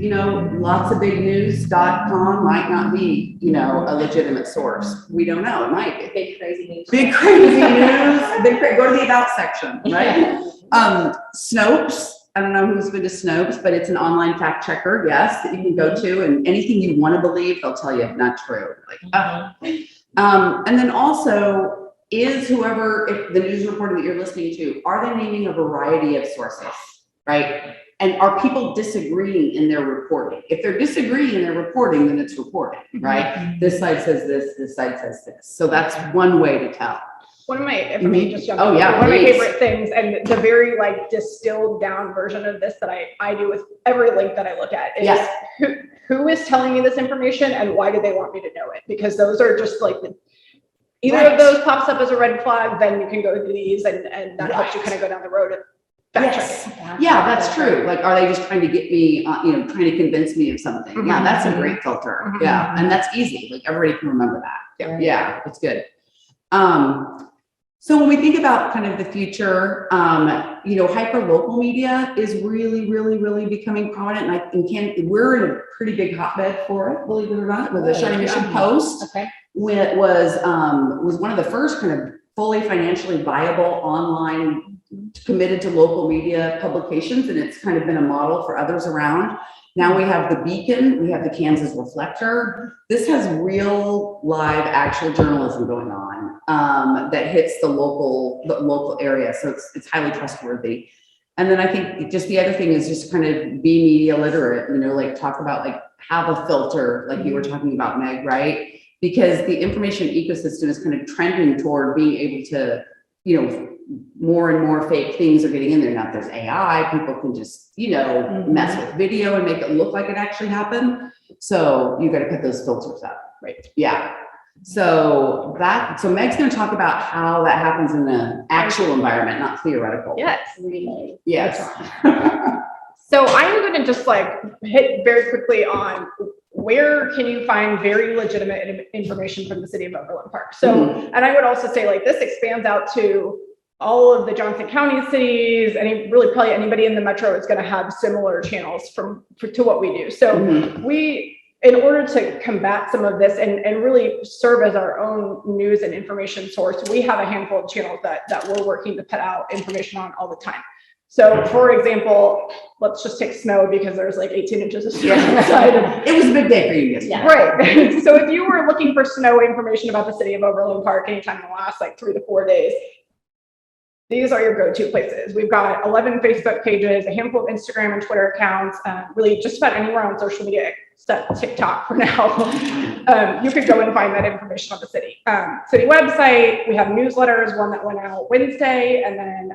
[SPEAKER 4] Lots of bignews.com might not be, a legitimate source. We don't know. It might be.
[SPEAKER 1] Big crazy news.
[SPEAKER 4] Big crazy news. Go to the about section, right? Snopes. I don't know who's been to Snopes, but it's an online fact checker, yes, that you can go to, and anything you want to believe, they'll tell you not true. And then also, if the news reporter that you're listening to, are they naming a variety of sources, right? And are people disagreeing in their reporting? If they're disagreeing in their reporting, then it's reporting, right? This side says this side says this. So that's one way to tell.
[SPEAKER 5] One of my, if I may just jump in,
[SPEAKER 4] Oh, yeah,
[SPEAKER 5] one of my
[SPEAKER 4] please.
[SPEAKER 5] favorite things, and the very like distilled down version of this that I do with every link that I look at is
[SPEAKER 4] Yes.
[SPEAKER 5] who is telling me this information and why do they want me to know it? Because those are just like either
[SPEAKER 4] Right.
[SPEAKER 5] of those pops up as a red flag, then you can go to these and that helps you kind of go down the road of fact
[SPEAKER 4] Yes.
[SPEAKER 5] checking.
[SPEAKER 4] Yeah, that's true. Like, are they just trying to get me, trying to convince me of something? Yeah, that's a great filter.
[SPEAKER 5] Mhm.
[SPEAKER 4] Yeah, and that's easy. Like, everybody can remember that.
[SPEAKER 1] Right.
[SPEAKER 4] Yeah, it's good. So when we think about kind of the future, hyper local media is really, really, really becoming prominent. And we're in a pretty big hotbed for it, believe it or not, with the Shawnee Mission Post.
[SPEAKER 1] Okay.
[SPEAKER 4] When it was one of the first kind of fully financially viable online committed to local media publications, and it's kind of been a model for others around. Now we have the Beacon, we have the Kansas Reflector. This has real live actual journalism going on that hits the local area, so it's highly trustworthy. And then I think just the other thing is just kind of be media literate, like talk about like have a filter, like you were talking about, Meg, right? Because the information ecosystem is kind of trending toward being able to, more and more fake things are getting in there. Now there's AI, people can just, mess with video and make it look like it actually happened. So you got to put those filters up.
[SPEAKER 5] Right.
[SPEAKER 4] Yeah. So Meg's going to talk about how that happens in the actual environment, not theoretical.
[SPEAKER 5] Yes.
[SPEAKER 1] Relay.
[SPEAKER 4] Yes.
[SPEAKER 5] So I'm going to just like hit very quickly on where can you find very legitimate information from the city of Overland Park? So, and I would also say like this expands out to all of the Johnson County cities, and really probably anybody in the metro is going to have similar channels to what we do. So we, in order to combat some of this and really serve as our own news and information source, we have a handful of channels that we're working to put out information on all the time. So for example, let's just take snow because there's like 18 inches of snow outside.
[SPEAKER 4] It was a big day for you yesterday.
[SPEAKER 5] Right. So if you were looking for snow information about the city of Overland Park anytime in the last like 3 to 4 days, these are your go-to places. We've got 11 Facebook pages, a handful of Instagram and Twitter accounts, really just about anywhere on social media except TikTok for now. You could go and find that information on the city. City website, we have newsletters, one that went out Wednesday, and then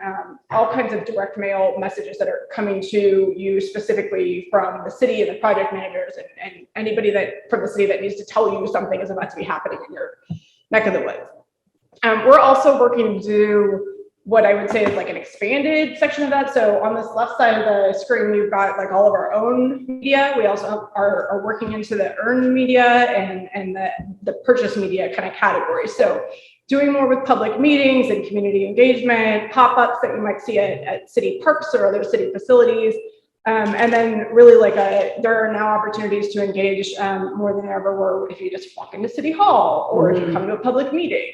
[SPEAKER 5] all kinds of direct mail messages that are coming to you specifically from the city and the project managers and anybody from the city that needs to tell you something is about to be happening in your neck of the woods. We're also working to do what I would say is like an expanded section of that. So on this left side of the screen, we've got like all of our own media. We also are working into the earned media and the purchase media kind of category. So doing more with public meetings and community engagement, pop-ups that you might see at city parks or other city facilities. And then really like there are now opportunities to engage more than there ever were if you just walk into City Hall or if you come to a public meeting.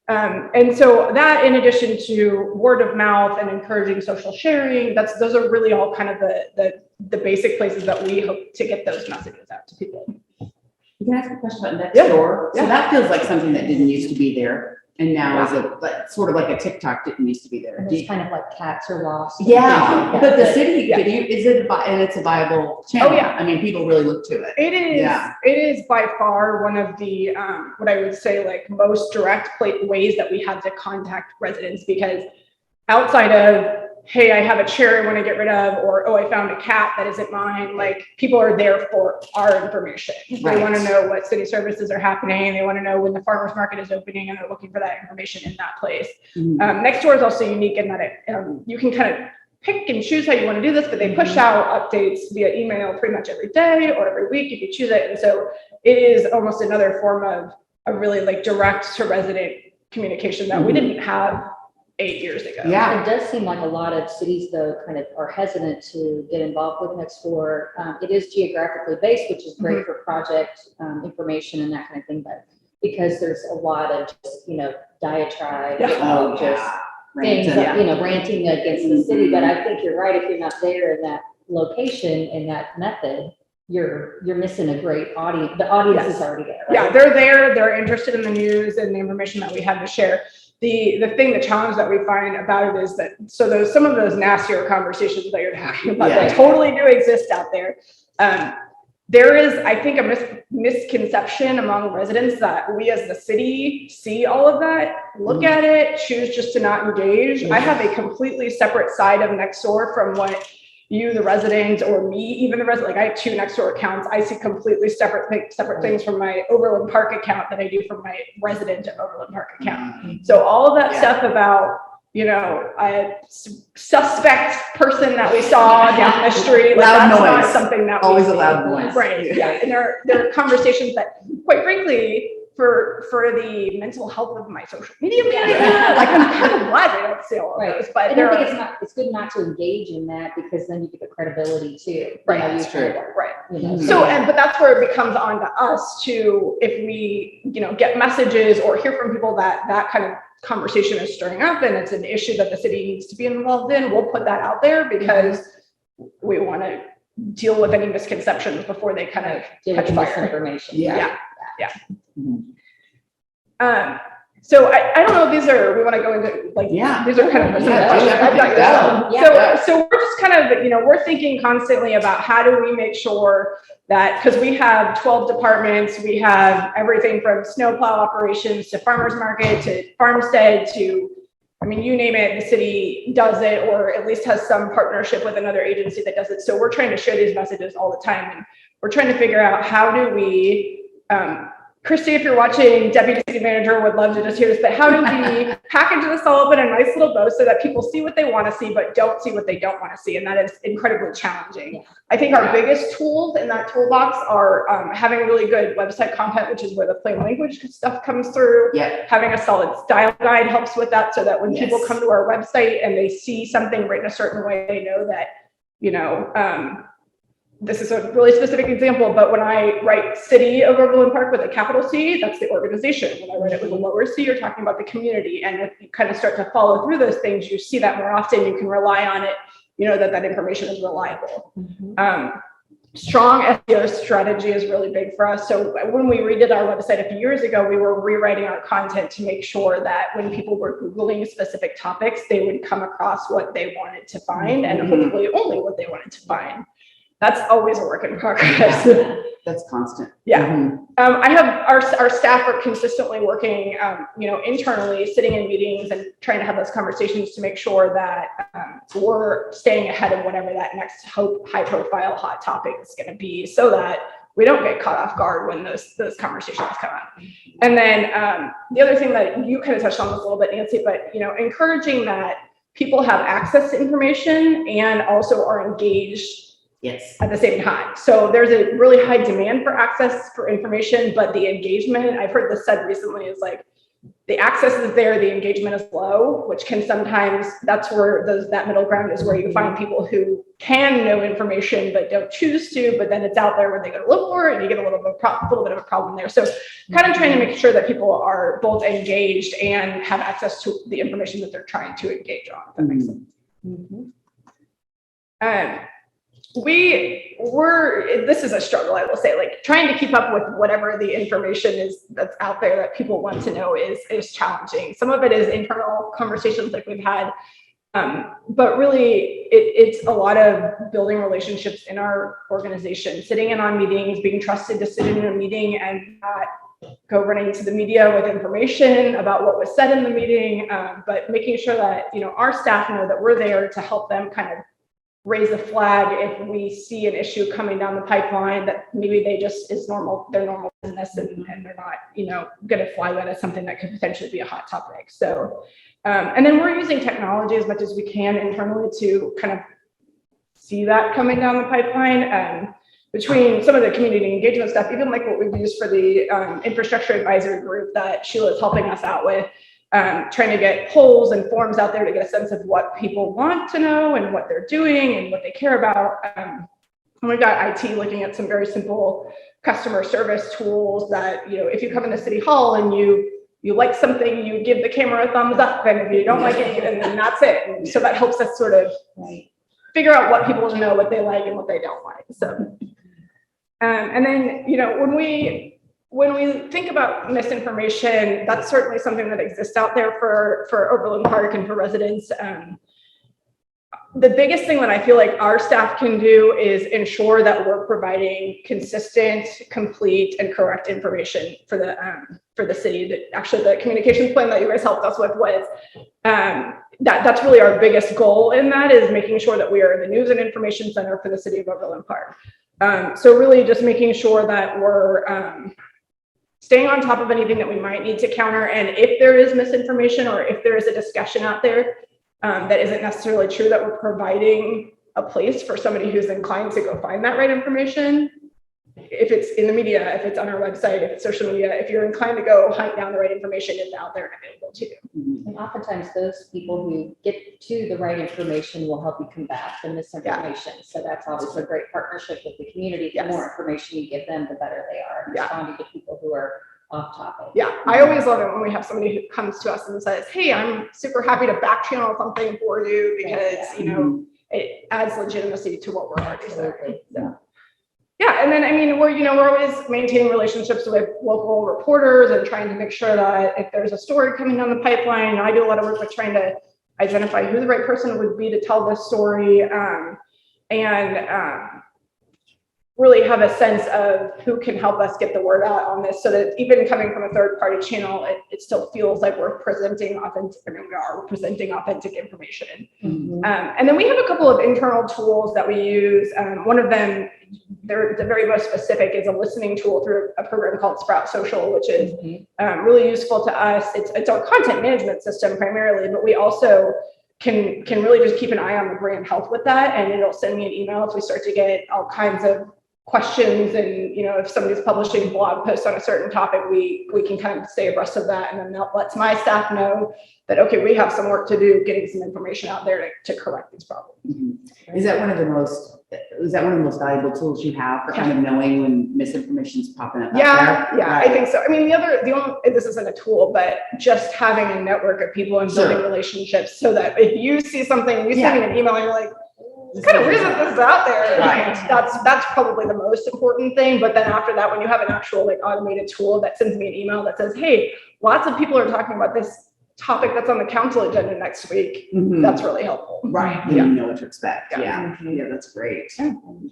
[SPEAKER 5] And so that, in addition to word of mouth and encouraging social sharing, those are really all kind of the basic places that we hope to get those messages out to people.
[SPEAKER 4] You can ask a question about next
[SPEAKER 5] Yeah.
[SPEAKER 4] door. So
[SPEAKER 5] Yeah.
[SPEAKER 4] that feels like something that didn't used to be there. And now is sort of like a TikTok didn't used to be there.
[SPEAKER 1] And it's kind of like cats are lost.
[SPEAKER 4] Yeah, but the city,
[SPEAKER 5] Yeah.
[SPEAKER 4] and it's a viable channel.
[SPEAKER 5] Oh, yeah.
[SPEAKER 4] I mean, people really look to it.
[SPEAKER 5] It is.
[SPEAKER 4] Yeah.
[SPEAKER 5] It is by far one of the what I would say like most direct ways that we have to contact residents, because outside of, hey, I have a chair I want to get rid of, or oh, I found a cat that isn't mine, like people are there for our information.
[SPEAKER 4] Right.
[SPEAKER 5] They want to know what city services are happening. They want to know when the farmers market is opening, and they're looking for that information in that place. Next door is also unique in that you can kind of pick and choose how you want to do this, but they push out updates via email pretty much every day or every week if you choose it. And so it is almost another form of a really like direct to resident communication that we didn't have 8 years ago.
[SPEAKER 4] Yeah.
[SPEAKER 1] It does seem like a lot of cities, though, kind of are hesitant to get involved with Nextdoor. It is geographically based, which is great for project information and that kind of thing, but because there's a lot of just, diatribe, things, ranting against the city. But I think you're right. If you're not there in that location and that method, you're missing a great audience. The audience is already there. Right?
[SPEAKER 5] Yeah, they're there. They're interested in the news and the information that we have to share. The challenge that we find about it is that some of those nastier conversations that you're talking about that totally do exist out there. There is, I think, a misconception among residents that we as the city see all of that, look at it, choose just to not engage. I have a completely separate side of Nextdoor from what you, the resident, or me, even the resident. Like I have 2 Nextdoor accounts. I see completely separate things from my Overland Park account that I do from my resident Overland Park account. So all of that stuff about, a suspect person that we saw down the street, like
[SPEAKER 4] Loud
[SPEAKER 5] that's
[SPEAKER 4] noise.
[SPEAKER 5] not something that
[SPEAKER 4] Always
[SPEAKER 5] we
[SPEAKER 4] a
[SPEAKER 5] see.
[SPEAKER 4] loud noise.
[SPEAKER 5] Right. Yeah. And there are conversations that, quite frankly, for the mental health of my social media management, like I'm kind of glad I don't see all of those. But
[SPEAKER 1] I don't think it's good not to engage in that, because then you get the credibility too.
[SPEAKER 5] Right,
[SPEAKER 4] that's true.
[SPEAKER 5] Right.
[SPEAKER 1] So
[SPEAKER 5] But that's where it becomes on to us to, if we, get messages or hear from people that kind of conversation is stirring up and it's an issue that the city needs to be involved in, we'll put that out there because we want to deal with any misconceptions before they kind of catch fire.
[SPEAKER 1] Misinformation.
[SPEAKER 5] Yeah. So I don't know if we want to go into these are kind of so we're just kind of, we're thinking constantly about how do we make sure that, because we have 12 departments, we have everything from snowplow operations to farmers market to farmstead to, you name it, the city does it, or at least has some partnership with another agency that does it. So we're trying to share these messages all the time, and we're trying to figure out how do we Christy, if you're watching, Deputy City Manager, would love to just hear this, but how do we package this all up in a nice little bow so that people see what they want to see, but don't see what they don't want to see? And that is incredibly challenging.
[SPEAKER 1] Yeah.
[SPEAKER 5] I think our biggest tools in that toolbox are having really good website content, which is where the plain language stuff comes through.
[SPEAKER 4] Yeah.
[SPEAKER 5] Having a solid style guide helps with that, so that when people come to our website and they see something written a certain way, they know that, you know, this is a really specific example, but when I write City of Overland Park with a capital C, that's the organization. When I write it with a lower C, you're talking about the community. And if you kind of start to follow through those things, you see that more often, you can rely on it, you know, that information is reliable. Strong SEO strategy is really big for us. So when we redid our website a few years ago, we were rewriting our content to make sure that when people were Googling specific topics, they would come across what they wanted to find and hopefully only what they wanted to find. That's always a work in progress.
[SPEAKER 4] That's constant.
[SPEAKER 5] Yeah. I have our staff are consistently working, you know, internally, sitting in meetings and trying to have those conversations to make sure that we're staying ahead of whatever that next high profile hot topic is going to be, so that we don't get caught off guard when those conversations come up. And then the other thing that you kind of touched on this a little bit, Nancy, but, you know, encouraging that people have access to information and also are engaged at the same time. So there's a really high demand for access for information, but the engagement, I've heard this said recently, is like the access is there, the engagement is low, which can sometimes, that's where that middle ground is, where you find people who can know information but don't choose to, but then it's out there when they go to look for it, and you get a little bit of a problem there. So kind of trying to make sure that people are both engaged and have access to the information that they're trying to engage on, if that makes sense. This is a struggle, I will say, like trying to keep up with whatever the information is that's out there that people want to know is challenging. Some of it is internal conversations like we've had, but really it's a lot of building relationships in our organization, sitting in on meetings, being trusted to sit in a meeting and not go running to the media with information about what was said in the meeting, but making sure that, you know, our staff know that we're there to help them kind of raise a flag if we see an issue coming down the pipeline that maybe their normal business and they're not, you know, going to flag that as something that could potentially be a hot topic. So, and then we're using technology as much as we can internally to kind of see that coming down the pipeline. Between some of the community engagement stuff, even like what we've used for the infrastructure advisory group that Sheila is helping us out with, trying to get polls and forms out there to get a sense of what people want to know and what they're doing and what they care about. And we've got IT looking at some very simple customer service tools that, you know, if you come into City Hall and you like something, you give the camera a thumbs up, and if you don't like it, and then that's it. And so that helps us sort of figure out what people know, what they like and what they don't like. So, and then, you know, when we think about misinformation, that's certainly something that exists out there for Overland Park and for residents. The biggest thing that I feel like our staff can do is ensure that we're providing consistent, complete, and correct information for the city. Actually, the communications plan that you guys helped us with was that's really our biggest goal in that, is making sure that we are the news and information center for the city of Overland Park. So really just making sure that we're staying on top of anything that we might need to counter. And if there is misinformation or if there is a discussion out there that isn't necessarily true, that we're providing a place for somebody who's inclined to go find that right information. If it's in the media, if it's on our website, if it's social media, if you're inclined to go hunt down the right information, it's out there and available to you.
[SPEAKER 1] And oftentimes those people who get to the right information will help you combat the misinformation. So that's obviously a great partnership with the community. The more information you give them, the better they are responding to people who are off topic.
[SPEAKER 5] Yeah, I always love it when we have somebody who comes to us and says, hey, I'm super happy to back channel something for you because, you know, it adds legitimacy to what we're already saying. So. Yeah, and then I mean, we're always maintaining relationships with local reporters and trying to make sure that if there's a story coming down the pipeline, I do a lot of work with trying to identify who the right person would be to tell this story. really have a sense of who can help us get the word out on this, so that even coming from a third party channel, it still feels like we're presenting authentic, we're presenting authentic information.
[SPEAKER 1] Mhm.
[SPEAKER 5] And then we have a couple of internal tools that we use. One of them, the very most specific, is a listening tool through a program called Sprout Social, which is really useful to us. It's our content management system primarily, but we also can really just keep an eye on the brand health with that, and it'll send me an email if we start to get all kinds of questions, and if somebody's publishing blog posts on a certain topic, we can kind of stay abreast of that, and then that lets my staff know that, okay, we have some work to do getting some information out there to correct these problems.
[SPEAKER 4] Is that one of the most valuable tools you have for kind of knowing when misinformation is popping up?
[SPEAKER 5] Yeah,
[SPEAKER 4] out there?
[SPEAKER 5] I think so. I mean, the only, this isn't a tool, but just having a network of people and building relationships, so that if you see something, you send me an email and you're like, it's kind of weird that this is out there.
[SPEAKER 4] Right.
[SPEAKER 5] That's probably the most important thing. But then after that, when you have an actual automated tool that sends me an email that says, hey, lots of people are talking about this topic that's on the council agenda next week, that's really helpful.
[SPEAKER 4] Right. You know what to expect. Yeah, that's great.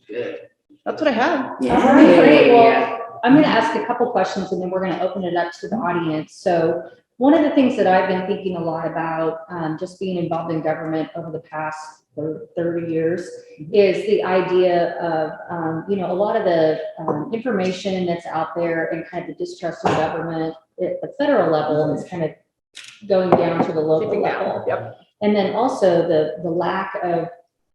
[SPEAKER 4] Good.
[SPEAKER 5] That's what I have.
[SPEAKER 1] All right, great. Well, I'm going to ask a couple questions, and then we're going to open it up to the audience. So one of the things that I've been thinking a lot about, just being involved in government over the past 30 years, is the idea of, a lot of the information that's out there, and kind of the distrust in government at the federal level is kind of going down to the local level.
[SPEAKER 5] Yep.
[SPEAKER 1] And then also the lack of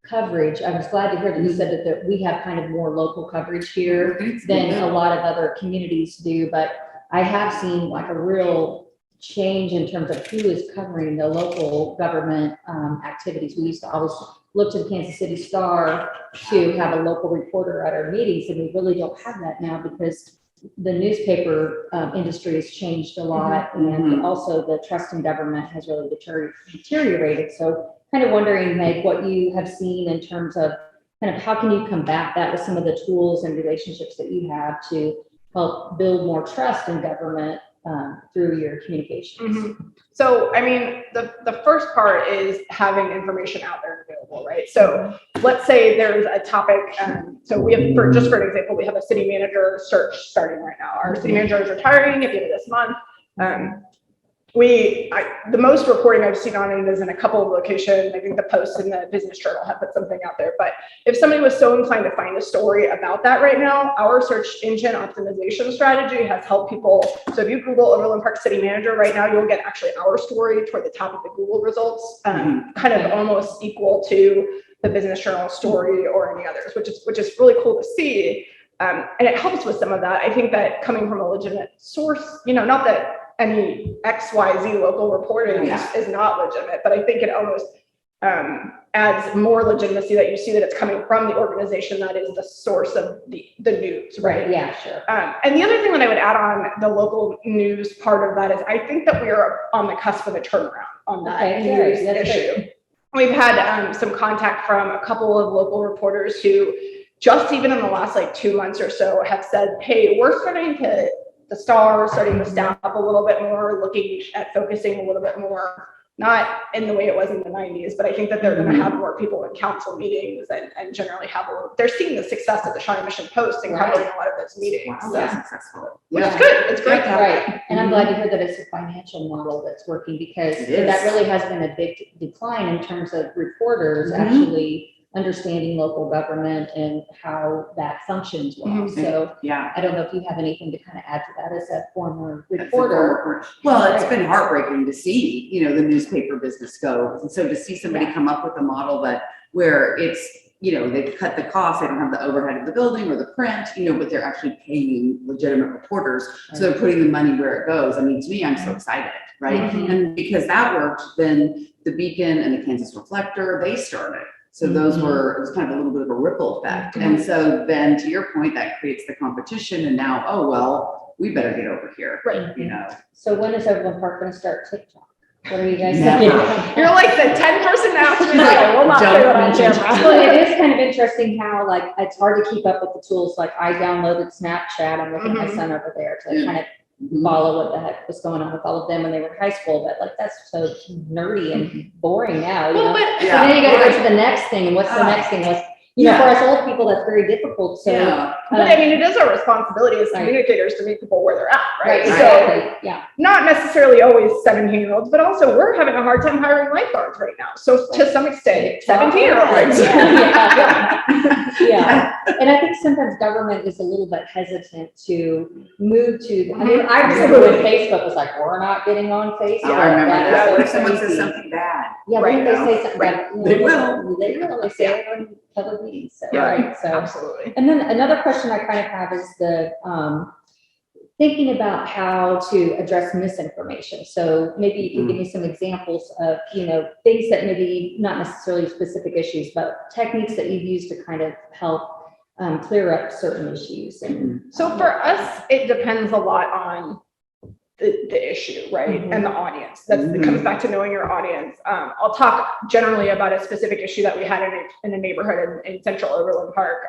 [SPEAKER 1] coverage. I was glad to hear that you said that we have kind of more local coverage here than a lot of other communities do, but I have seen like a real change in terms of who is covering the local government activities. We used to always look to the Kansas City Star to have a local reporter at our meetings, and we really don't have that now, because the newspaper industry has changed a lot, and also the trust in government has really deteriorated. So kind of wondering, Meg, what you have seen in terms of kind of how can you combat that with some of the tools and relationships that you have to help build more trust in government through your communications.
[SPEAKER 5] So, I mean, the first part is having information out there and available, right? So let's say there's a topic. So we have, just for an example, we have a city manager search starting right now. Our city manager is retiring at the end of this month. The most reporting I've seen on it is in a couple of locations. I think the Post and the Business Journal have put something out there. But if somebody was so inclined to find a story about that right now, our search engine optimization strategy has helped people. So if you Google Overland Park City Manager right now, you'll get actually our story toward the top of the Google results, kind of almost equal to the Business Journal story or any others, which is really cool to see. And it helps with some of that. I think that coming from a legitimate source, not that any XYZ local reporting is not legitimate, but I think it almost adds more legitimacy that you see that it's coming from the organization that is the source of the news, right?
[SPEAKER 1] Yeah, sure.
[SPEAKER 5] And the other thing that I would add on the local news part of that is I think that we are on the cusp of a turnaround on that news issue. We've had some contact from a couple of local reporters who just even in the last 2 months or so have said, hey, we're starting to staff up a little bit more, looking at focusing a little bit more, not in the way it was in the 90s, but I think that they're going to have more people in council meetings and generally they're seeing the success of the Shawnee Mission Post and covering a lot of those meetings.
[SPEAKER 4] Wow,
[SPEAKER 5] So,
[SPEAKER 4] that's successful.
[SPEAKER 5] which is good. It's great to have
[SPEAKER 1] Right. And I'm glad to hear that it's a financial model that's working, because that really has been a big decline in terms of reporters actually understanding local government and how that functions well. So I don't know if you have anything to kind of add to that as a former reporter.
[SPEAKER 4] Well, it's been heartbreaking to see, the newspaper business go. And so to see somebody come up with a model where it's, they cut the cost, they don't have the overhead of the building or the print, but they're actually paying legitimate reporters. So they're putting the money where it goes. I mean, to me, I'm so excited, right? And because that worked, then the Beacon and the Kansas Reflector, they started. So those it was kind of a little bit of a ripple effect. And so then to your point, that creates the competition. And now, oh, well, we better get over here.
[SPEAKER 5] Right.
[SPEAKER 1] So when is Overland Park going to start TikTok? What are you guys
[SPEAKER 4] Never.
[SPEAKER 1] thinking?
[SPEAKER 5] You're like the 10-person announcement. We'll not say that on camera.
[SPEAKER 1] Well, it is kind of interesting how it's hard to keep up with the tools. I downloaded Snapchat. I'm looking at my son over there to kind of follow what the heck was going on with all of them when they were in high school, but that's so nerdy and boring now. So then you got to go to the next thing, and what's the next thing? for us old people, that's very difficult. So,
[SPEAKER 4] Yeah.
[SPEAKER 5] But I mean, it is our responsibility as
[SPEAKER 1] Right.
[SPEAKER 5] communicators to meet people where they're at, right? So
[SPEAKER 1] exactly. Yeah.
[SPEAKER 5] not necessarily always 17-year-olds, but also we're having a hard time hiring lifeguards right now. So to some extent, 17-year-olds.
[SPEAKER 1] Yeah. And I think sometimes government is a little bit hesitant to move to, I mean, I remember when Facebook was like, we're not getting on Facebook.
[SPEAKER 4] Oh, I remember
[SPEAKER 1] That
[SPEAKER 4] that.
[SPEAKER 1] was
[SPEAKER 4] What if
[SPEAKER 1] so
[SPEAKER 4] someone says
[SPEAKER 1] crazy.
[SPEAKER 4] something bad?
[SPEAKER 1] Yeah,
[SPEAKER 5] Right.
[SPEAKER 1] when they say something
[SPEAKER 5] Right.
[SPEAKER 1] bad,
[SPEAKER 4] They will.
[SPEAKER 1] They will. They say it on public meetings. So,
[SPEAKER 5] Yeah.
[SPEAKER 1] right. So,
[SPEAKER 5] Absolutely.
[SPEAKER 1] and then another question I kind of have is the thinking about how to address misinformation. So maybe you can give me some examples of, things that maybe not necessarily specific issues, but techniques that you've used to kind of help clear up certain issues. And
[SPEAKER 5] So for us, it depends a lot on the issue, right?
[SPEAKER 1] Mhm.
[SPEAKER 5] And the audience. It comes back to knowing your audience. I'll talk generally about a specific issue that we had in a neighborhood in Central Overland Park.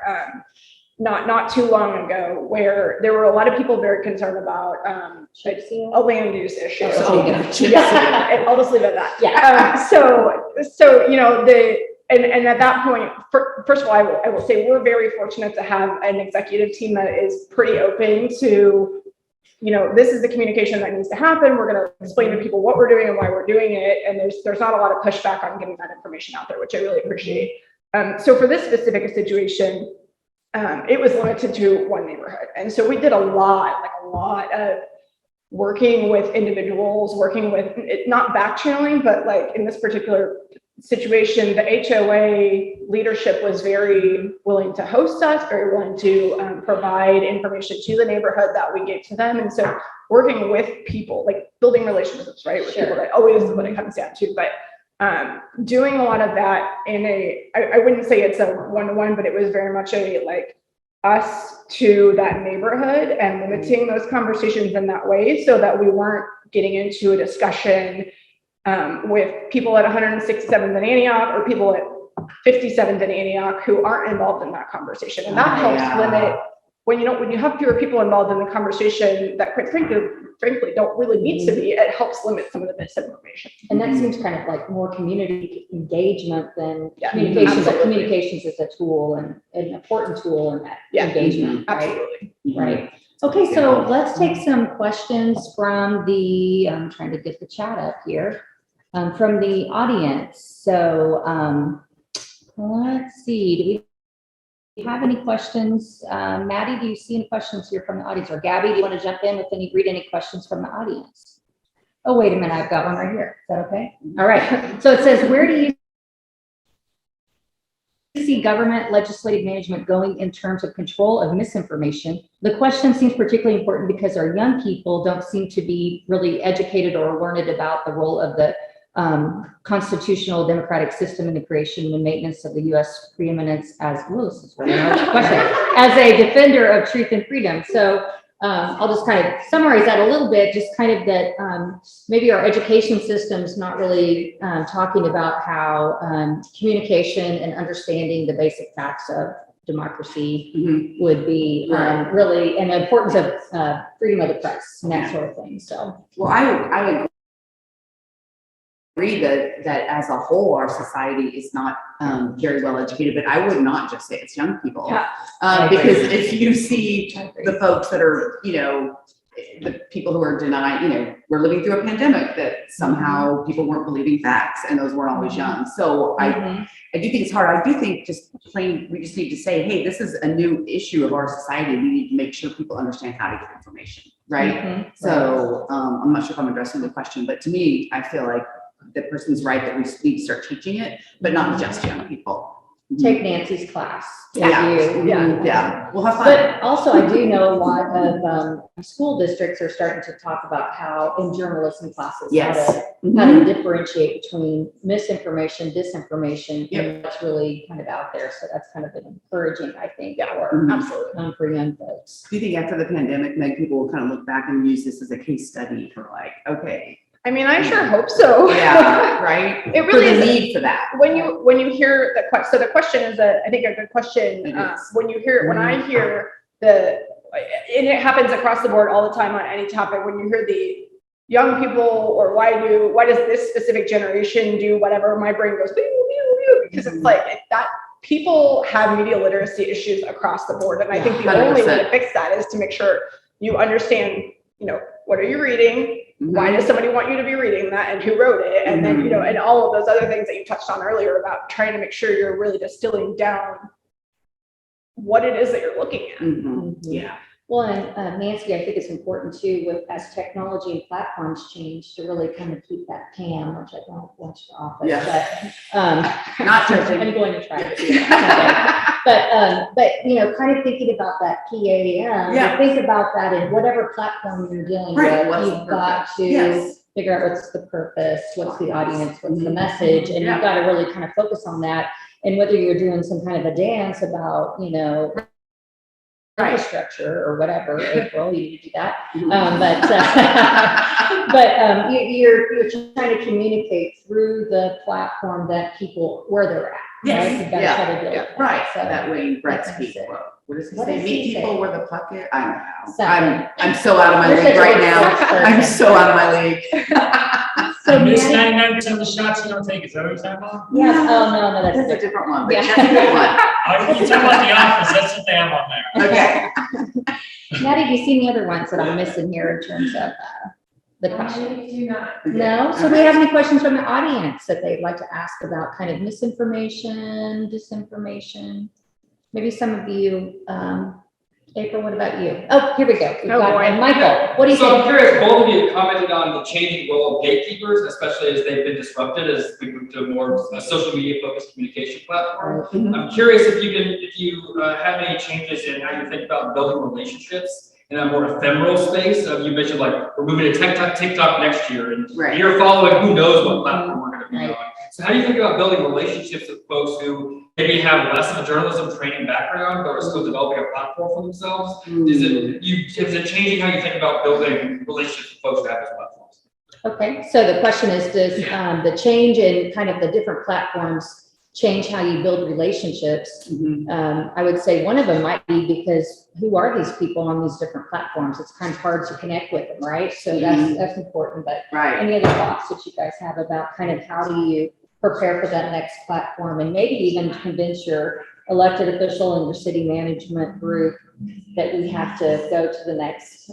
[SPEAKER 5] Not too long ago, where there were a lot of people very concerned about a land use issue.
[SPEAKER 1] Oh, yeah.
[SPEAKER 5] Yeah, I'll just leave it at that.
[SPEAKER 1] Yeah.
[SPEAKER 5] And at that point, first of all, I will say we're very fortunate to have an executive team that is pretty open to, this is the communication that needs to happen. We're going to explain to people what we're doing and why we're doing it. And there's not a lot of pushback on getting that information out there, which I really appreciate. So for this specific situation, it was limited to one neighborhood. And so we did a lot of working with individuals, working with not back channeling, but like in this particular situation, the HOA leadership was very willing to host us, very willing to provide information to the neighborhood that we gave to them. And so working with people, like building relationships, right, with people, that always is what it comes down to. But doing a lot of that I wouldn't say it's a one-to-one, but it was very much a like us to that neighborhood and limiting those conversations in that way so that we weren't getting into a discussion with people at 167th and Antioch or people at 57th and Antioch who aren't involved in that conversation. And that helps limit when you have fewer people involved in the conversation that quite frankly don't really need to be, it helps limit some of the misinformation.
[SPEAKER 1] And that seems kind of like more community engagement than
[SPEAKER 5] Yeah,
[SPEAKER 1] communications. But
[SPEAKER 5] absolutely.
[SPEAKER 1] communications is a tool and an important tool in that engagement, right?
[SPEAKER 5] Absolutely.
[SPEAKER 1] Right. Okay, so let's take some questions from I'm trying to get the chat up here, from the audience. So let's see, do we have any questions? Maddie, do you see any questions here from the audience? Or Gabby, do you want to jump in with read any questions from the audience? Oh, wait a minute, I've got one right here. Is that okay? All right. So it says, where do you see government legislative management going in terms of control of misinformation? The question seems particularly important because our young people don't seem to be really educated or learned about the role of the constitutional democratic system in the creation and maintenance of the U.S. preeminence as as a defender of truth and freedom. So I'll just kind of summarize that a little bit, just kind of that maybe our education system's not really talking about how communication and understanding the basic facts of democracy would be really, and the importance of freedom of the press and that sort of thing. So,
[SPEAKER 4] well, I agree that as a whole, our society is not very well educated, but I would not just say it's young people. Because if you see the folks that are, the people who are denying, we're living through a pandemic that somehow people weren't believing facts and those weren't always young. So I do think it's hard. I do think we just need to say, hey, this is a new issue of our society. We need to make sure people understand how to get information, right? So I'm not sure if I'm addressing the question, but to me, I feel like the person's right that we need to start teaching it, but not just young people.
[SPEAKER 1] Take Nancy's class.
[SPEAKER 4] Yeah. We'll have fun.
[SPEAKER 1] But also, I do know a lot of school districts are starting to talk about how in journalism classes, how to differentiate between misinformation, disinformation, and what's really kind of out there. So that's kind of been encouraging, I think,
[SPEAKER 5] Absolutely.
[SPEAKER 1] For young folks.
[SPEAKER 4] Do you think after the pandemic, Meg, people will kind of look back and use this as a case study for like, okay.
[SPEAKER 5] I mean, I sure hope so.
[SPEAKER 4] Yeah, right.
[SPEAKER 5] It really is
[SPEAKER 4] a need for that.
[SPEAKER 5] When you hear the question, so the question is I think a good question. When I hear and it happens across the board all the time on any topic, when you hear the young people or why does this specific generation do whatever, my brain goes because it's like people have media literacy issues across the board. And I think the only way to fix that is to make sure you understand, what are you reading? Why does somebody want you to be reading that, and who wrote it? And then, and all of those other things that you touched on earlier about trying to make sure you're really distilling down what it is that you're looking at.
[SPEAKER 4] Yeah.
[SPEAKER 1] Well, and Nancy, I think it's important too, as technology and platforms change, to really kind of keep that PAM, which I don't watch the office, but
[SPEAKER 4] Not touching.
[SPEAKER 1] I'm going to try to do that. But kind of thinking about that PAM, think about that in whatever platform you're dealing with. You've got to figure out what's the purpose, what's the audience, what's the message, and you've got to really kind of focus on that. And whether you're doing some kind of a dance about, infrastructure or whatever, April, you need to do that. You're trying to communicate through the platform that people, where they're at. Right? You've got to try to build that.
[SPEAKER 4] Right.
[SPEAKER 1] So
[SPEAKER 4] that way, Brett's people. What does he say? Meet
[SPEAKER 1] he
[SPEAKER 4] people
[SPEAKER 1] say?
[SPEAKER 4] where the puck is. I don't know. I'm so out of my league right now. I'm so out of my league.
[SPEAKER 1] So
[SPEAKER 6] Miss
[SPEAKER 1] Maddie-
[SPEAKER 6] 99% of the shots you don't take. Is that what you're talking about?
[SPEAKER 1] Yeah. Oh no, that's
[SPEAKER 4] That's a different one. But
[SPEAKER 1] Yeah.
[SPEAKER 4] that's a good one.
[SPEAKER 6] You talking about the office? That's what they have on there.
[SPEAKER 4] Okay.
[SPEAKER 1] Maddie, do you see any other ones that I'm missing here in terms of the question? No? So do we have any questions from the audience that they'd like to ask about kind of misinformation, disinformation? Maybe some of you, April, what about you? Oh, here we go. We've got Michael, what do you
[SPEAKER 7] So I'm
[SPEAKER 1] think?
[SPEAKER 7] curious, both of you commented on the changing role of gatekeepers, especially as they've been disrupted as we move to a more social media focused communication platform. I'm curious if you have any changes in how you think about building relationships in a more ephemeral space. You mentioned like we're moving to TikTok next year, and you're following who knows what platform we're going to be on. So how do you think about building relationships with folks who maybe have less of a journalism training background, but are still developing a platform for themselves? Is it changing how you think about building relationships with folks who have those platforms?
[SPEAKER 1] Okay, so the question is, does the change in kind of the different platforms change how you build relationships? I would say one of them might be because who are these people on these different platforms? It's kind of hard to connect with them, right? So that's important. But any other thoughts that you guys have about kind of how do you prepare for that next platform, and maybe even convince your elected official and your city management group that we have to go to the next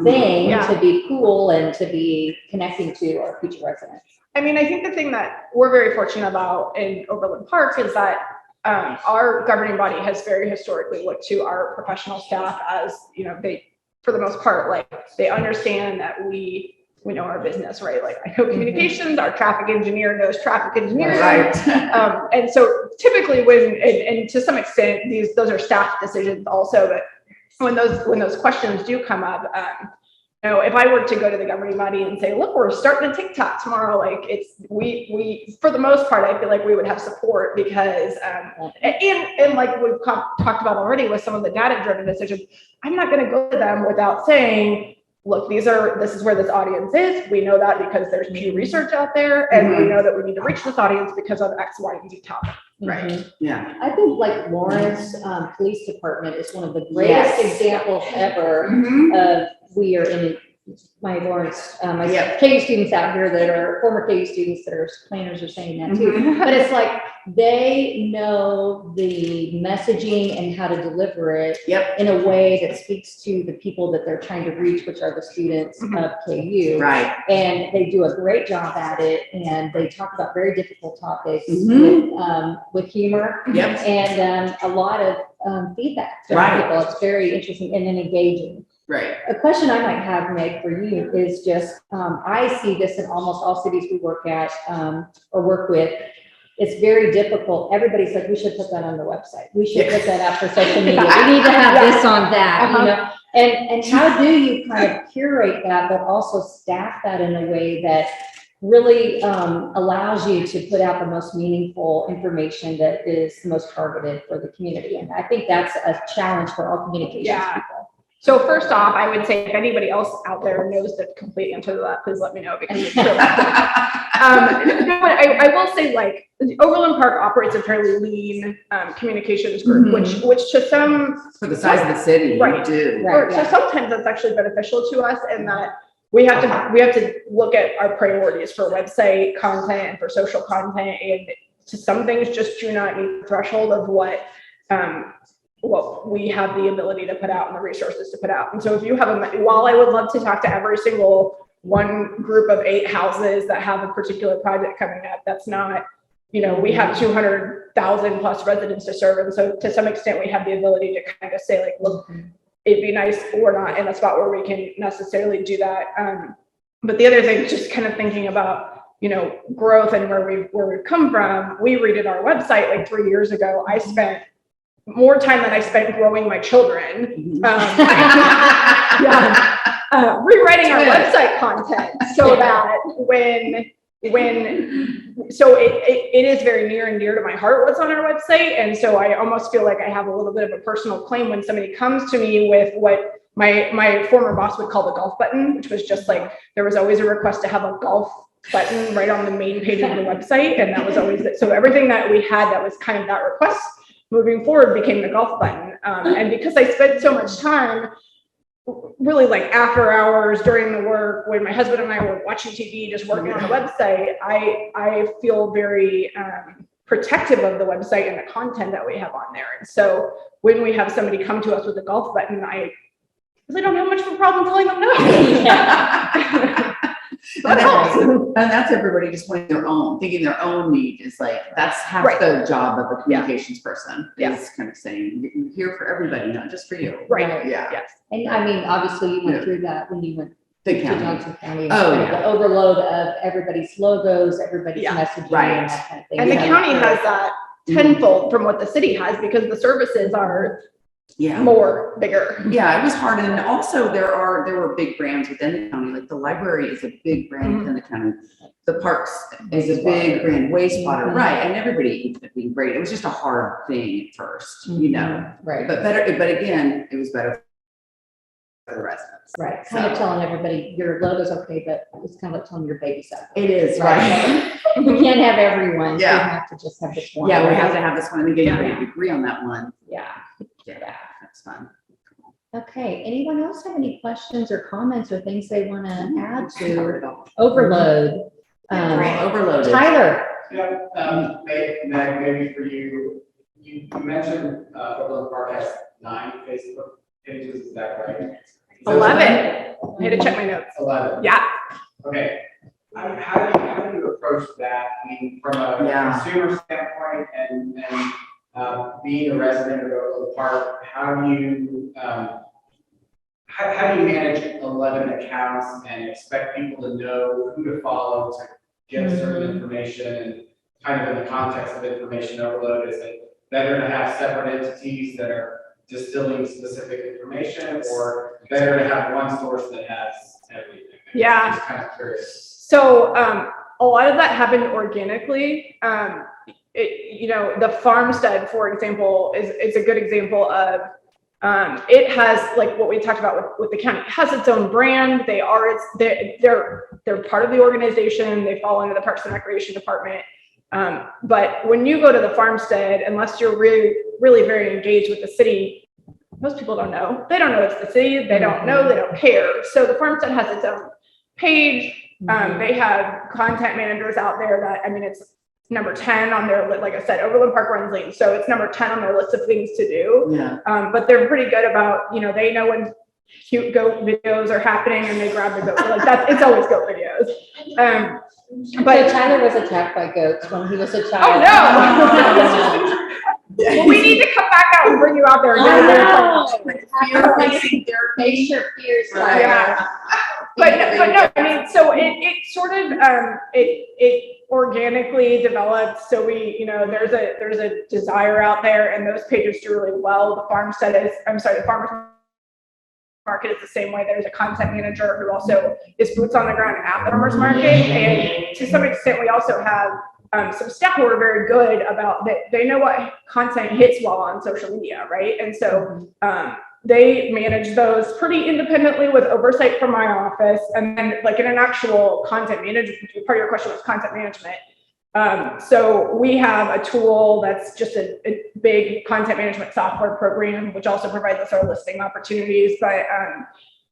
[SPEAKER 1] thing to be cool and to be connecting to our future residents?
[SPEAKER 5] I mean, I think the thing that we're very fortunate about in Overland Park is that our governing body has very historically looked to our professional staff as, they, for the most part, like they understand that we know our business, right? Like I know communications, our traffic engineer knows traffic engineering. Right. And so typically and to some extent, those are staff decisions also, but when those questions do come up, if I were to go to the governing body and say, look, we're starting a TikTok tomorrow, like we for the most part, I feel like we would have support because, and like we've talked about already with some of the data-driven decisions, I'm not going to go to them without saying, look, this is where this audience is. We know that because there's Pew Research out there, and we know that we need to reach this audience because of X, Y, and Z topic.
[SPEAKER 4] Right. Yeah.
[SPEAKER 1] I think like Lawrence Police Department is one of the greatest examples ever of we are in my Lawrence, my KU students out here that are former KU students that are planners are saying that too. But it's like they know the messaging and how to deliver it in a way that speaks to the people that they're trying to reach, which are the students of KU.
[SPEAKER 4] Right.
[SPEAKER 1] And they do a great job at it, and they talk about very difficult topics with humor and a lot of feedback from people. It's very interesting and then engaging.
[SPEAKER 4] Right.
[SPEAKER 1] A question I might have, Meg, for you is just, I see this in almost all cities we work at or work with. It's very difficult. Everybody's like, we should put that on the website. We should put that out for social media. We need to have this on that, And how do you kind of curate that, but also staff that in a way that really allows you to put out the most meaningful information that is the most targeted for the community? And I think that's a challenge for all communications people.
[SPEAKER 5] So first off, I would say if anybody else out there knows the complete answer to that, please let me know because it's true. I will say, like, Overland Park operates a fairly lean communications group, which to some
[SPEAKER 4] for the size of the city, you do.
[SPEAKER 5] So sometimes that's actually beneficial to us in that we have to look at our priorities for website content and for social content, and some things just do not meet the threshold of what we have the ability to put out and the resources to put out. And so if you have while I would love to talk to every single one group of 8 houses that have a particular project coming up, that's not, we have 200,000 plus residents to serve. And so to some extent, we have the ability to kind of say like, look, it'd be nice, we're not in a spot where we can necessarily do that. But the other thing, just kind of thinking about, growth and where we've come from, we redid our website like 3 years ago. I spent more time than I spent growing my children. Rewriting our website content so that it is very near and dear to my heart what's on our website. And so I almost feel like I have a little bit of a personal claim when somebody comes to me with what my former boss would call the golf button, which was just like, there was always a request to have a golf button right on the main page of the website. And that was always it. So everything that we had that was kind of that request moving forward became the golf button. And because I spent so much time really like after hours during the work, when my husband and I were watching TV, just working on the website, I feel very protective of the website and the content that we have on there. And so when we have somebody come to us with a golf button, I don't have much of a problem telling them no.
[SPEAKER 4] And that's everybody just wanting their own, thinking their own need is like, that's half the job of a communications person. Is kind of saying, you're here for everybody, not just for you.
[SPEAKER 5] Right.
[SPEAKER 4] Yeah.
[SPEAKER 5] Yes.
[SPEAKER 1] And I mean, obviously you went through that when you went
[SPEAKER 4] The
[SPEAKER 1] to
[SPEAKER 4] county.
[SPEAKER 1] Johnson County.
[SPEAKER 4] Oh,
[SPEAKER 1] kind of
[SPEAKER 4] yeah.
[SPEAKER 1] The overload of everybody's logos, everybody's
[SPEAKER 5] Yeah.
[SPEAKER 1] messaging
[SPEAKER 4] Right.
[SPEAKER 1] and that kind of thing.
[SPEAKER 5] And the
[SPEAKER 1] So-
[SPEAKER 5] county has that tenfold from what the city has because the services are
[SPEAKER 4] Yeah.
[SPEAKER 5] more bigger.
[SPEAKER 4] Yeah, it was hard. And also there were big brands within the county, like the library is a big brand within the county. The parks is a big brand, wastewater, right? And everybody ended up being great. It was just a hard thing at first,
[SPEAKER 1] Right.
[SPEAKER 4] but again, it was better for the residents.
[SPEAKER 1] Right. Kind of telling everybody your logo's okay, but it's kind of like telling your baby stuff.
[SPEAKER 4] It is,
[SPEAKER 1] Right. We can't have everyone.
[SPEAKER 4] Yeah.
[SPEAKER 1] We have to just have this one.
[SPEAKER 4] Yeah, we
[SPEAKER 1] right?
[SPEAKER 4] have to have this one and then get everybody to agree on that one.
[SPEAKER 1] Yeah.
[SPEAKER 4] Yeah, that's fun.
[SPEAKER 1] Okay. Anyone else have any questions or comments or things they want to add
[SPEAKER 4] Covered
[SPEAKER 1] to
[SPEAKER 4] it all.
[SPEAKER 1] overload?
[SPEAKER 4] Overloaded.
[SPEAKER 1] Tyler.
[SPEAKER 2] Yeah, maybe for you, you mentioned, Overland Park has 9 Facebook pages, is that right?
[SPEAKER 5] 11. I had to check my notes.
[SPEAKER 2] 11.
[SPEAKER 5] Yeah.
[SPEAKER 2] Okay. How do you approach that? I mean, from a consumer standpoint and being a resident of Overland Park, how do you manage 11 accounts and expect people to know who to follow to get certain information, and kind of in the context of information overload? Is it better to have separate entities that are distilling specific information, or better to have one source that has everything?
[SPEAKER 5] Yeah.
[SPEAKER 2] Just kind of curious.
[SPEAKER 5] So a lot of that happened organically. The farmstead, for example, is a good example of it has, like what we talked about with the county, it has its own brand. They're part of the organization. They fall under the Parks and Recreation Department. But when you go to the farmstead, unless you're really, really very engaged with the city, most people don't know. They don't know it's the city. They don't know. They don't care. So the farmstead has its own page. They have content managers out there that, I mean, it's number 10 on their, like I said, Overland Park runs lean. So it's number 10 on their list of things to do.
[SPEAKER 4] Yeah.
[SPEAKER 5] But they're pretty good about, they know when cute goat videos are happening and they grab the goat. So like it's always goat videos.
[SPEAKER 1] But Tyler was attacked by goats when he was a
[SPEAKER 5] Oh
[SPEAKER 1] child.
[SPEAKER 5] no. Well, we need to come back out and bring you out there.
[SPEAKER 1] Face your fears,
[SPEAKER 4] Right.
[SPEAKER 5] Yeah. But no, I mean, so it sort of, it organically developed. So there's a desire out there, and those pages do really well. The farmer's market is the same way. There's a content manager who also is boots on the ground at the farmer's market. And to some extent, we also have some staff who are very good about that. They know what content hits well on social media, right? And so they manage those pretty independently with oversight from my office. And then like in an actual content management, part of your question was content management. So we have a tool that's just a big content management software program, which also provides us our listing opportunities, but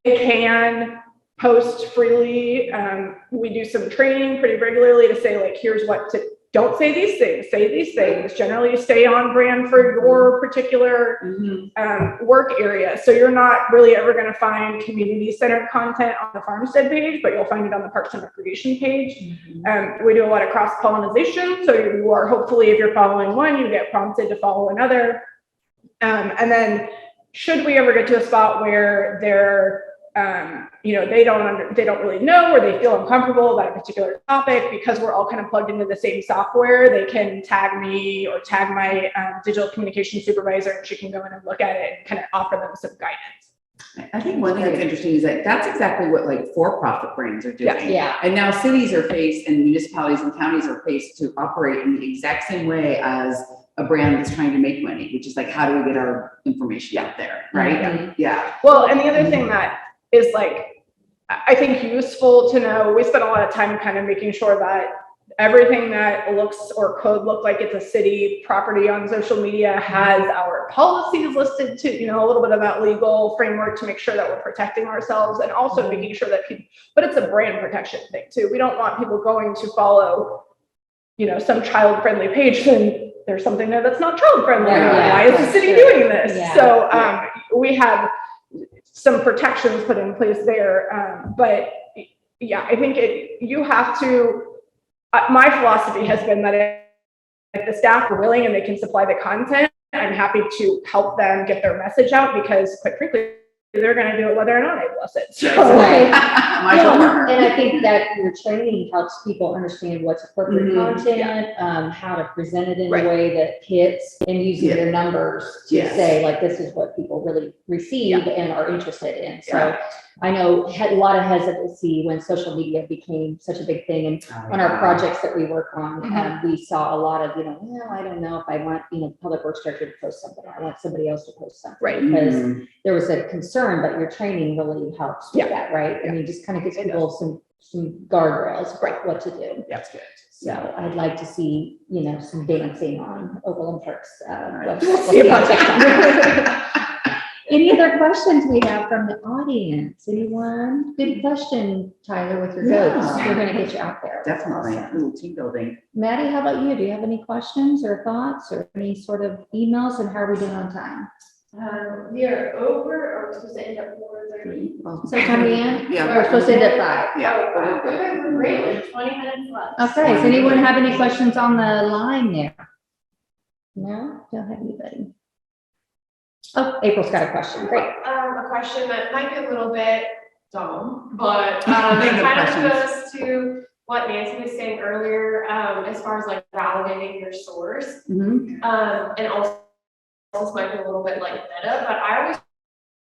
[SPEAKER 5] it can post freely. We do some training pretty regularly to say like, here's what to don't say these things, say these things. Generally stay on brand for your particular work area. So you're not really ever going to find community-centered content on the Farmstead page, but you'll find it on the Parks and Recreation page. We do a lot of cross-pollination. So you are, hopefully, if you're following one, you get prompted to follow another. And then should we ever get to a spot where they're they don't really know, or they feel uncomfortable about a particular topic, because we're all kind of plugged into the same software, they can tag me or tag my digital communication supervisor, and she can go in and look at it and kind of offer them some guidance.
[SPEAKER 4] I think one thing that's interesting is that that's exactly what like for-profit brands are doing.
[SPEAKER 1] Yeah.
[SPEAKER 4] And now cities are faced, and municipalities and counties are faced to operate in the exact same way as a brand that's trying to make money, which is like, how do we get our information out there, right? Yeah.
[SPEAKER 5] Well, and the other thing that is like, I think useful to know, we spent a lot of time kind of making sure that everything that looks or could look like it's a city property on social media has our policies listed to, a little bit about legal framework to make sure that we're protecting ourselves, and also making sure that people, but it's a brand protection thing too. We don't want people going to follow, some child-friendly page, and there's something there that's not child-friendly.
[SPEAKER 1] Yeah,
[SPEAKER 5] why is the city doing this?
[SPEAKER 1] Yeah.
[SPEAKER 5] So we have some protections put in place there. But yeah, I think you have to, my philosophy has been that if the staff are willing and they can supply the content, I'm happy to help them get their message out, because quite frankly, they're going to do it whether or not I bless it. So.
[SPEAKER 1] Right. And I think that your training helps people understand what's appropriate content, how to present it in a way that hits, and using your numbers to say, like, this is what people really receive and are interested in. So I know had a lot of hesitancy when social media became such a big thing, and on our projects that we work on, we saw a lot of, well, I don't know if I want, public works director to post something. I want somebody else to post something, because there was a concern, but your training really helps with that, right? I mean, just kind of gives people some guardrails for what to do.
[SPEAKER 4] That's good.
[SPEAKER 1] So I'd like to see, some dancing on Overland Park's Any other questions we have from the audience? Anyone? Good question, Tyler, with your goats. We're going to get you out there.
[SPEAKER 4] Definitely.
[SPEAKER 1] Awesome.
[SPEAKER 4] Little team building.
[SPEAKER 1] Maddie, how about you? Do you have any questions or thoughts or any sort of emails, and how are we doing on time?
[SPEAKER 8] We are over, or we're supposed to end at 4:30.
[SPEAKER 1] So time we end?
[SPEAKER 4] Yeah.
[SPEAKER 1] We're supposed to end at 5.
[SPEAKER 4] Yeah.
[SPEAKER 8] Okay, we're great, like 20 minutes left.
[SPEAKER 1] Okay, does anyone have any questions on the line there? No, don't have anybody. Oh, April's got a question. Great.
[SPEAKER 8] A question that might be a little bit dumb, but it
[SPEAKER 4] Think of
[SPEAKER 8] kind of
[SPEAKER 4] questions.
[SPEAKER 8] goes to what Nancy was saying earlier, as far as like validating your source. And also this might be a little bit like meta, but I always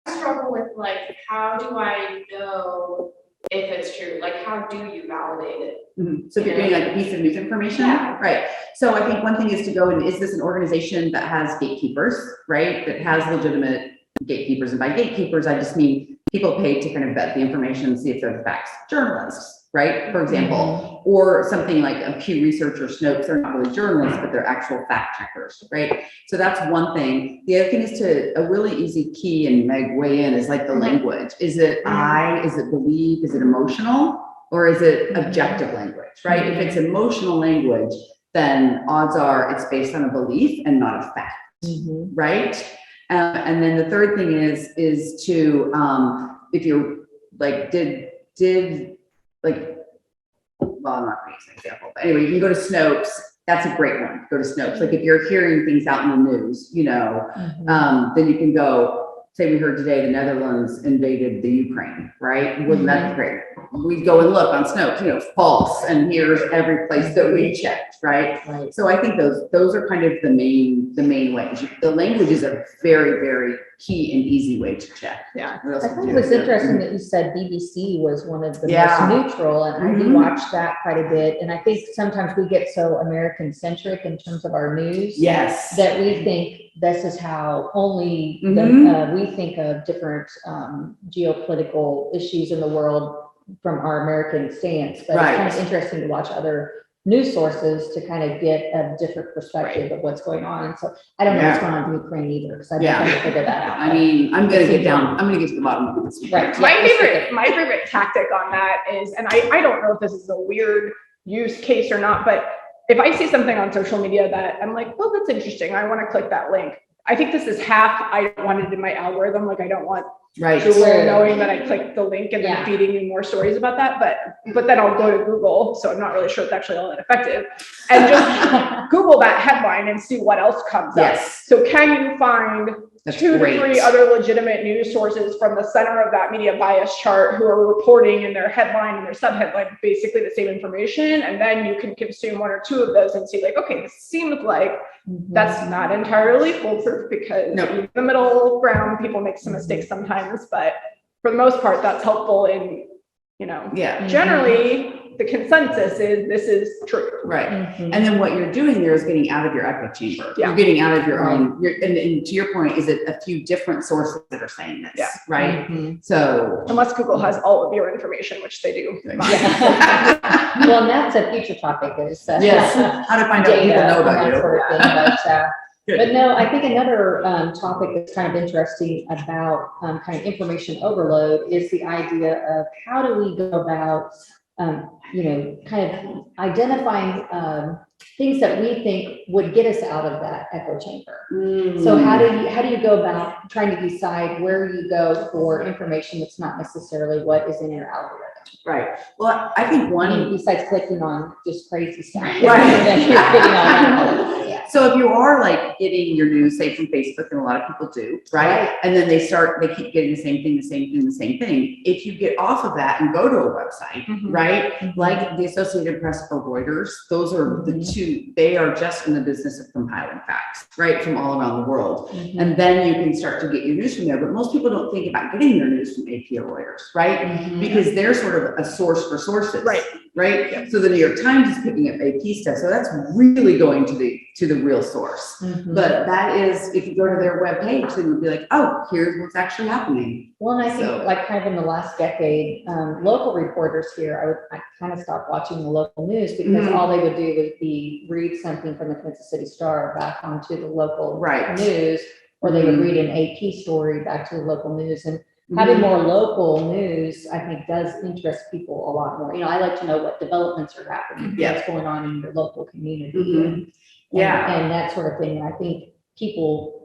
[SPEAKER 8] struggle with like, how do I know if it's true? Like, how do you validate it?
[SPEAKER 4] So if you're doing like a piece of news information, right? So I think one thing is to go and, is this an organization that has gatekeepers, right? That has legitimate gatekeepers, and by gatekeepers, I just mean people paid to kind of vet the information and see if they're the facts. Journalists, right? For example, or something like a Pew Research or Snopes, they're not really journalists, but they're actual fact checkers, right? So that's one thing. The other thing is a really easy key, and Meg weigh in, is like the language. Is it is it believe, is it emotional, or is it objective language, right? If it's emotional language, then odds are it's based on a belief and not a fact, right? And then the third thing is to, if you're like, well, I'm not going to use an example, but anyway, you can go to Snopes. That's a great one. Go to Snopes. Like if you're hearing things out in the news, then you can go, say we heard today the Netherlands invaded the Ukraine, right? Wouldn't that be great? We go and look on Snopes, false, and here's every place that we checked, right? So I think those are kind of the main ways. The language is a very, very key and easy way to check.
[SPEAKER 5] Yeah.
[SPEAKER 1] I thought it was interesting that you said BBC was one of the most neutral, and I do watch that quite a bit. And I think sometimes we get so American centric in terms of our news, that we think this is how only we think of different geopolitical issues in the world from our American stance. But it's kind of interesting to watch other news sources to kind of get a different perspective of what's going on. And so I don't know what's going on in Ukraine either, because I've been trying to figure that out.
[SPEAKER 4] I mean, I'm going to get to the bottom of this.
[SPEAKER 1] Right.
[SPEAKER 5] My favorite tactic on that is, and I don't know if this is a weird use case or not, but if I see something on social media that I'm like, well, that's interesting, I want to click that link. I think this is half, I don't want it in my algorithm. Like I don't want Google knowing that I clicked the link and then feeding me more stories about that. But then I'll go to Google. So I'm not really sure it's actually all that effective. And just Google that headline and see what else comes up. So can you find two to three other legitimate news sources from the center of that media bias chart who are reporting in their headline and their subheadline basically the same information? And then you can consume one or two of those and see like, okay, this seems like that's not entirely foolproof because in the middle ground, people make some mistakes sometimes, but for the most part, that's helpful in, generally the consensus is this is true.
[SPEAKER 4] Right. And then what you're doing there is getting out of your echo chamber.
[SPEAKER 5] Yeah.
[SPEAKER 4] You're getting out of your own, and to your point, is it a few different sources that are saying this, right? So
[SPEAKER 5] unless Google has all of your information, which they do.
[SPEAKER 1] Well, and that's a future topic is
[SPEAKER 4] how to find out people know about you.
[SPEAKER 1] Sort of thing, but no, I think another topic that's kind of interesting about kind of information overload is the idea of how do we go about kind of identifying things that we think would get us out of that echo chamber. So how do you go about trying to decide where you go for information that's not necessarily what is in your algorithm?
[SPEAKER 4] Right. Well, I think
[SPEAKER 1] besides clicking on just crazy stuff.
[SPEAKER 4] So if you are like getting your news, say from Facebook, and a lot of people do, right? And then they keep getting the same thing. If you get off of that and go to a website, right? Like the Associated Press or Reuters, those are the two, they are just in the business of compiling facts, right? From all around the world. And then you can start to get your news from there. But most people don't think about getting their news from AP or Reuters, right? Because they're sort of a source for sources. Right. So the New York Times is picking up AP stuff. So that's really going to the real source. But that is, if you go to their webpage, then you'll be like, oh, here's what's actually happening.
[SPEAKER 1] Well, and I think like kind of in the last decade, local reporters here, I kind of stopped watching the local news because all they would do would be read something from the Kansas City Star back onto the local news, or they would read an AP story back to the local news. And having more local news, I think, does interest people a lot more. I like to know what developments are happening, what's going on in your local community, and that sort of thing. And I think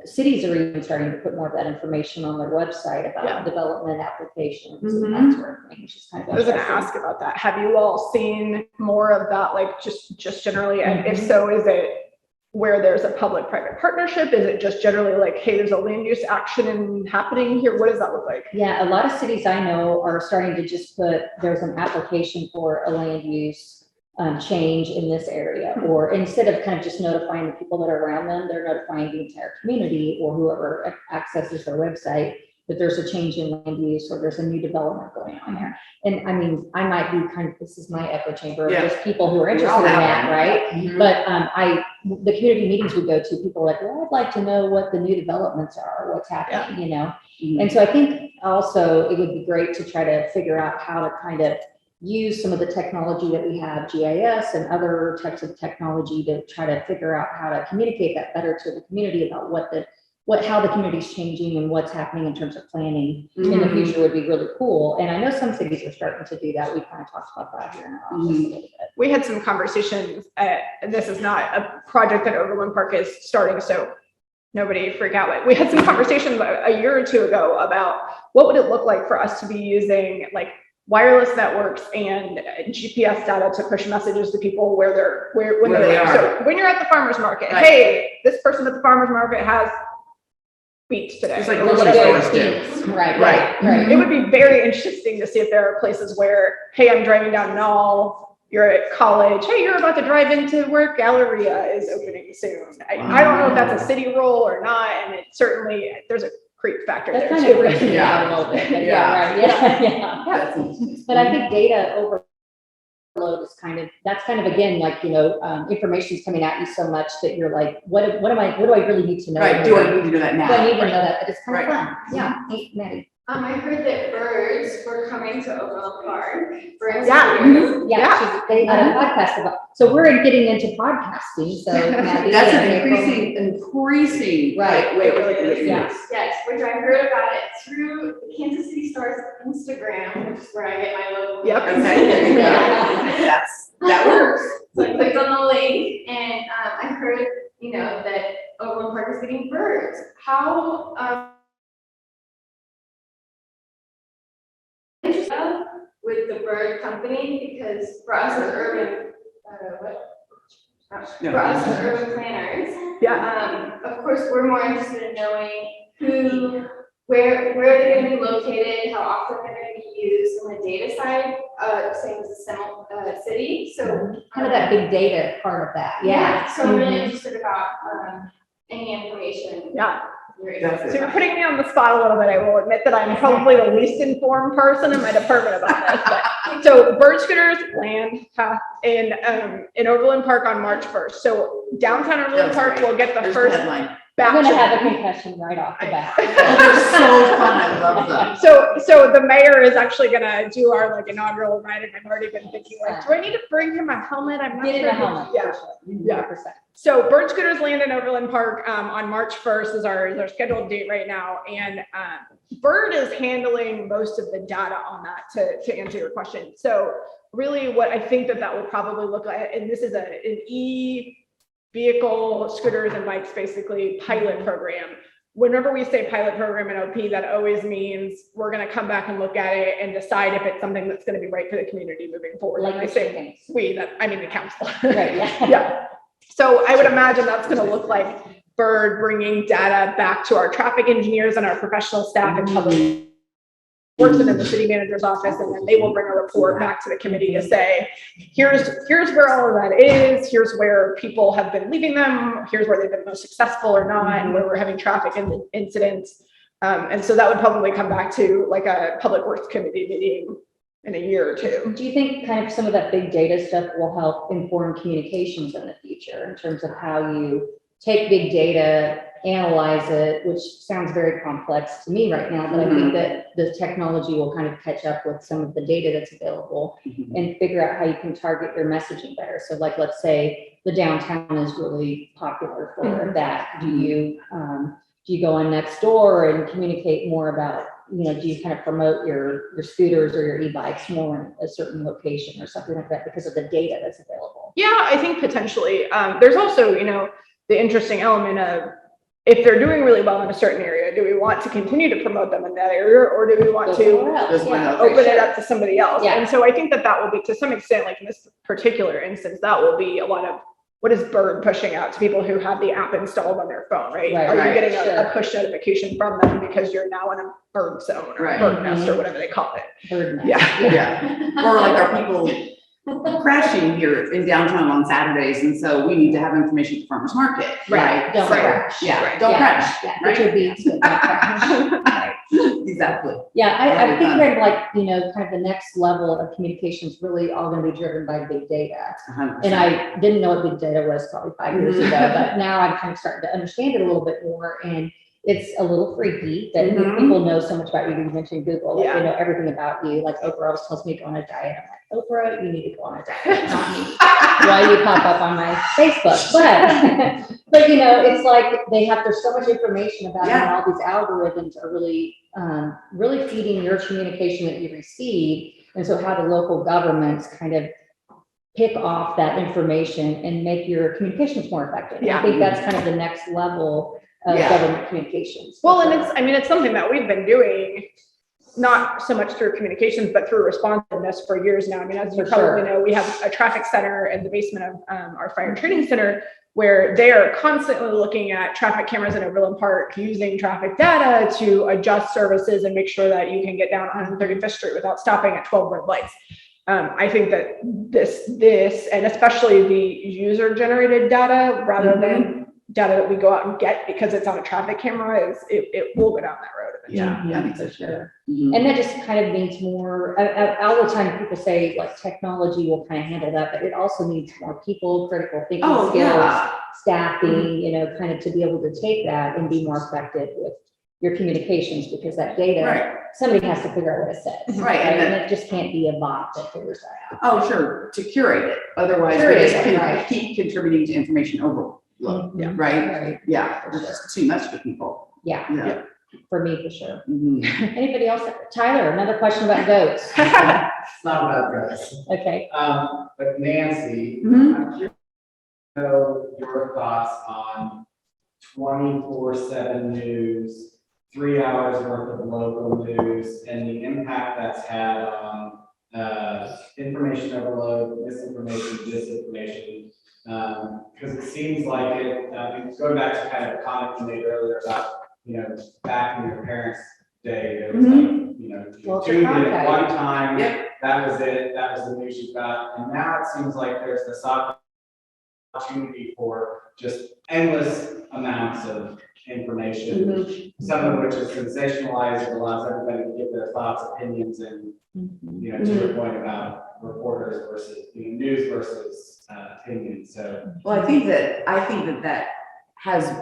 [SPEAKER 1] cities are even starting to put more of that information on their website about development applications and that sort of thing, which is kind of
[SPEAKER 5] I was going to ask about that. Have you all seen more of that, like just generally? And if so, is it where there's a public-private partnership? Is it just generally like, hey, there's a land use action happening here? What does that look like?
[SPEAKER 1] Yeah, a lot of cities I know are starting to just put, there's an application for a land use change in this area, or instead of kind of just notifying the people that are around them, they're notifying the entire community or whoever accesses their website that there's a change in land use or there's a new development going on there. And I mean, I might be kind of, this is my echo chamber of just people who are interested in that, right? But the community meetings we go to, people are like, well, I'd like to know what the new developments are, what's happening, And so I think also it would be great to try to figure out how to kind of use some of the technology that we have, GIS and other types of technology, to try to figure out how to communicate that better to the community about how the community is changing and what's happening in terms of planning in the future would be really cool. And I know some cities are starting to do that. We kind of talked about that here in our office a little bit.
[SPEAKER 5] We had some conversations, and this is not a project that Overland Park is starting, so nobody freak out. We had some conversations a year or two ago about what would it look like for us to be using like wireless networks and GPS data to push messages to people where they are. So when you're at the farmer's market, hey, this person at the farmer's market has beets today.
[SPEAKER 4] It's like
[SPEAKER 1] Right.
[SPEAKER 5] It would be very interesting to see if there are places where, hey, I'm driving down Knoll, you're at college, hey, you're about to drive into where Galleria is opening soon. I don't know if that's a city role or not, and it certainly, there's a creep factor there
[SPEAKER 1] kind
[SPEAKER 5] too.
[SPEAKER 1] of freaks me out a little bit. But But I think data overload is that's kind of again like information is coming at you so much that you're like, what do I really need to know?
[SPEAKER 4] Right. Do I need to know that now?
[SPEAKER 1] Do I need to know that? But it's kind of fun. Yeah. Hey, Maddie.
[SPEAKER 8] I heard that birds were coming to Overland Park. Birds
[SPEAKER 1] They had a podcast about. So we're getting into podcasting. So Maddie,
[SPEAKER 4] that's an increasing
[SPEAKER 1] right
[SPEAKER 4] way of looking at it.
[SPEAKER 8] Yes, which I heard about it through the Kansas City Star's Instagram, which is where I get my local.
[SPEAKER 5] Yep.
[SPEAKER 4] Okay. There you go. That works.
[SPEAKER 8] So I clicked on the link getting birds. How, with the bird company, because for us as urban, for us as urban planners, of course, we're more interested in knowing where they're going to be located, how often they're going to be used on the data side, same as the city. So
[SPEAKER 1] Kind of that big data part of that. Yeah.
[SPEAKER 8] So I'm really interested about any information.
[SPEAKER 5] Yeah.
[SPEAKER 4] That's
[SPEAKER 5] So you're putting me on the spot a little bit. I will admit that I'm probably the least informed person in my department about this. But, so bird scooters land in Overland Park on March 1st. So downtown Overland Park will get the first
[SPEAKER 4] headline.
[SPEAKER 1] I'm
[SPEAKER 5] batch
[SPEAKER 1] going to
[SPEAKER 5] of
[SPEAKER 1] have a concussion right off the bat.
[SPEAKER 4] Oh, they're so fun. I love them.
[SPEAKER 5] So the mayor is actually gonna do our like inaugural ride, and I've already been thinking like, do I need to bring him a helmet? I'm not
[SPEAKER 1] Get in
[SPEAKER 5] sure.
[SPEAKER 1] a helmet.
[SPEAKER 5] Yeah. Yeah.
[SPEAKER 1] 100%.
[SPEAKER 5] So bird scooters land in Overland Park on March 1st is our scheduled date right now, and Bird is handling most of the data on that to answer your question. So really, what I think that will probably look like, and this is an e-vehicle, scooters and bikes basically pilot program. Whenever we say pilot program in OP, that always means we're going to come back and look at it and decide if it's something that's going to be right for the community moving forward.
[SPEAKER 1] Like
[SPEAKER 5] and I say I mean the council.
[SPEAKER 1] Right. Yeah.
[SPEAKER 5] Yeah. So I would imagine that's going to look like Bird bringing data back to our traffic engineers and our professional staff and public works in the city manager's office, and then they will bring a report back to the committee to say, here's where all of that is, here's where people have been leaving them, here's where they've been most successful or not, and where we're having traffic incidents. And so that would probably come back to like a public works committee meeting in a year or two.
[SPEAKER 1] Do you think kind of some of that big data stuff will help inform communications in the future in terms of how you take big data, analyze it, which sounds very complex to me right now, but I think that the technology will kind of catch up with some of the data that's available and figure out how you can target your messaging better. So like, let's say the downtown is really popular for that. Do you go on next door and communicate more about, do you kind of promote your scooters or your e-bikes more in a certain location or something like that because of the data that's available?
[SPEAKER 5] Yeah, I think potentially. There's also, the interesting element of, if they're doing really well in a certain area, do we want to continue to promote them in that area, or do we want to open it up to somebody else?
[SPEAKER 1] Yeah.
[SPEAKER 5] And so I think that will be, to some extent, like in this particular instance, that will be a lot of what is Bird pushing out to people who have the app installed on their phone, right? Are you getting a push notification from them because you're now in a bird zone or bird nest or whatever they call it?
[SPEAKER 1] Bird nest.
[SPEAKER 4] Yeah. Or like, are people crashing here in downtown on Saturdays, and so we need to have information at the farmer's market, right?
[SPEAKER 1] Don't crash.
[SPEAKER 4] Yeah, don't crash.
[SPEAKER 1] Yeah, put your beats, but don't crash. Right.
[SPEAKER 4] Exactly.
[SPEAKER 1] Yeah, I think that like, kind of the next level of communication is really all going to be driven by big data.
[SPEAKER 4] 100%.
[SPEAKER 1] And I didn't know what big data was probably 5 years ago, but now I'm kind of starting to understand it a little bit more. And it's a little freaky that people know so much about you. You mentioned Google, like, they know everything about you. Like Oprah always tells me to go on a diet. I'm like, Oprah, you need to go on a diet, not me. Why you pop up on my Facebook? But it's like there's so much information about it, and all these algorithms are really feeding your communication that you receive. And so how do local governments kind of pick off that information and make your communications more effective? I think that's kind of the next level of government communications.
[SPEAKER 5] Well, and it's something that we've been doing, not so much through communications, but through responsiveness for years now. I mean, as you probably know, we have a traffic center in the basement of our fire training center, where they are constantly looking at traffic cameras in Overland Park, using traffic data to adjust services and make sure that you can get down 135th Street without stopping at 12 red lights. I think that this, and especially the user generated data, rather than data that we go out and get because it's on a traffic camera, it will go down that road eventually.
[SPEAKER 4] I think so, sure.
[SPEAKER 1] And that just kind of means more, all the time people say like technology will kind of handle that, but it also needs more people, critical thinking skills, staffing, kind of to be able to take that and be more effective with your communications, because that data, somebody has to figure out what it says. Right. And it just can't be a bot that figures that out.
[SPEAKER 4] Oh, sure, to curate it. Otherwise, we just keep contributing to information overload. Right? Yeah, it's just too much for people.
[SPEAKER 1] Yeah. For me, for sure. Anybody else? Tyler, another question about goats.
[SPEAKER 2] It's not about goats.
[SPEAKER 1] Okay.
[SPEAKER 2] But Nancy, I'm curious to know your thoughts on 24/7 news, 3 hours worth of local news, and the impact that's had on information overload, misinformation, disinformation. Because it seems like it, going back to kind of a comment you made earlier about, back in your parents' day, there was like,
[SPEAKER 1] Well,
[SPEAKER 2] you tuned in at
[SPEAKER 1] okay.
[SPEAKER 2] one time, that was it, that was the news you got. And now it seems like there's this opportunity for just endless amounts of information, some of which is sensationalized, it allows everybody to give their thoughts, opinions, and, to your point about reporters versus, news versus opinion. So,
[SPEAKER 4] Well, I think that has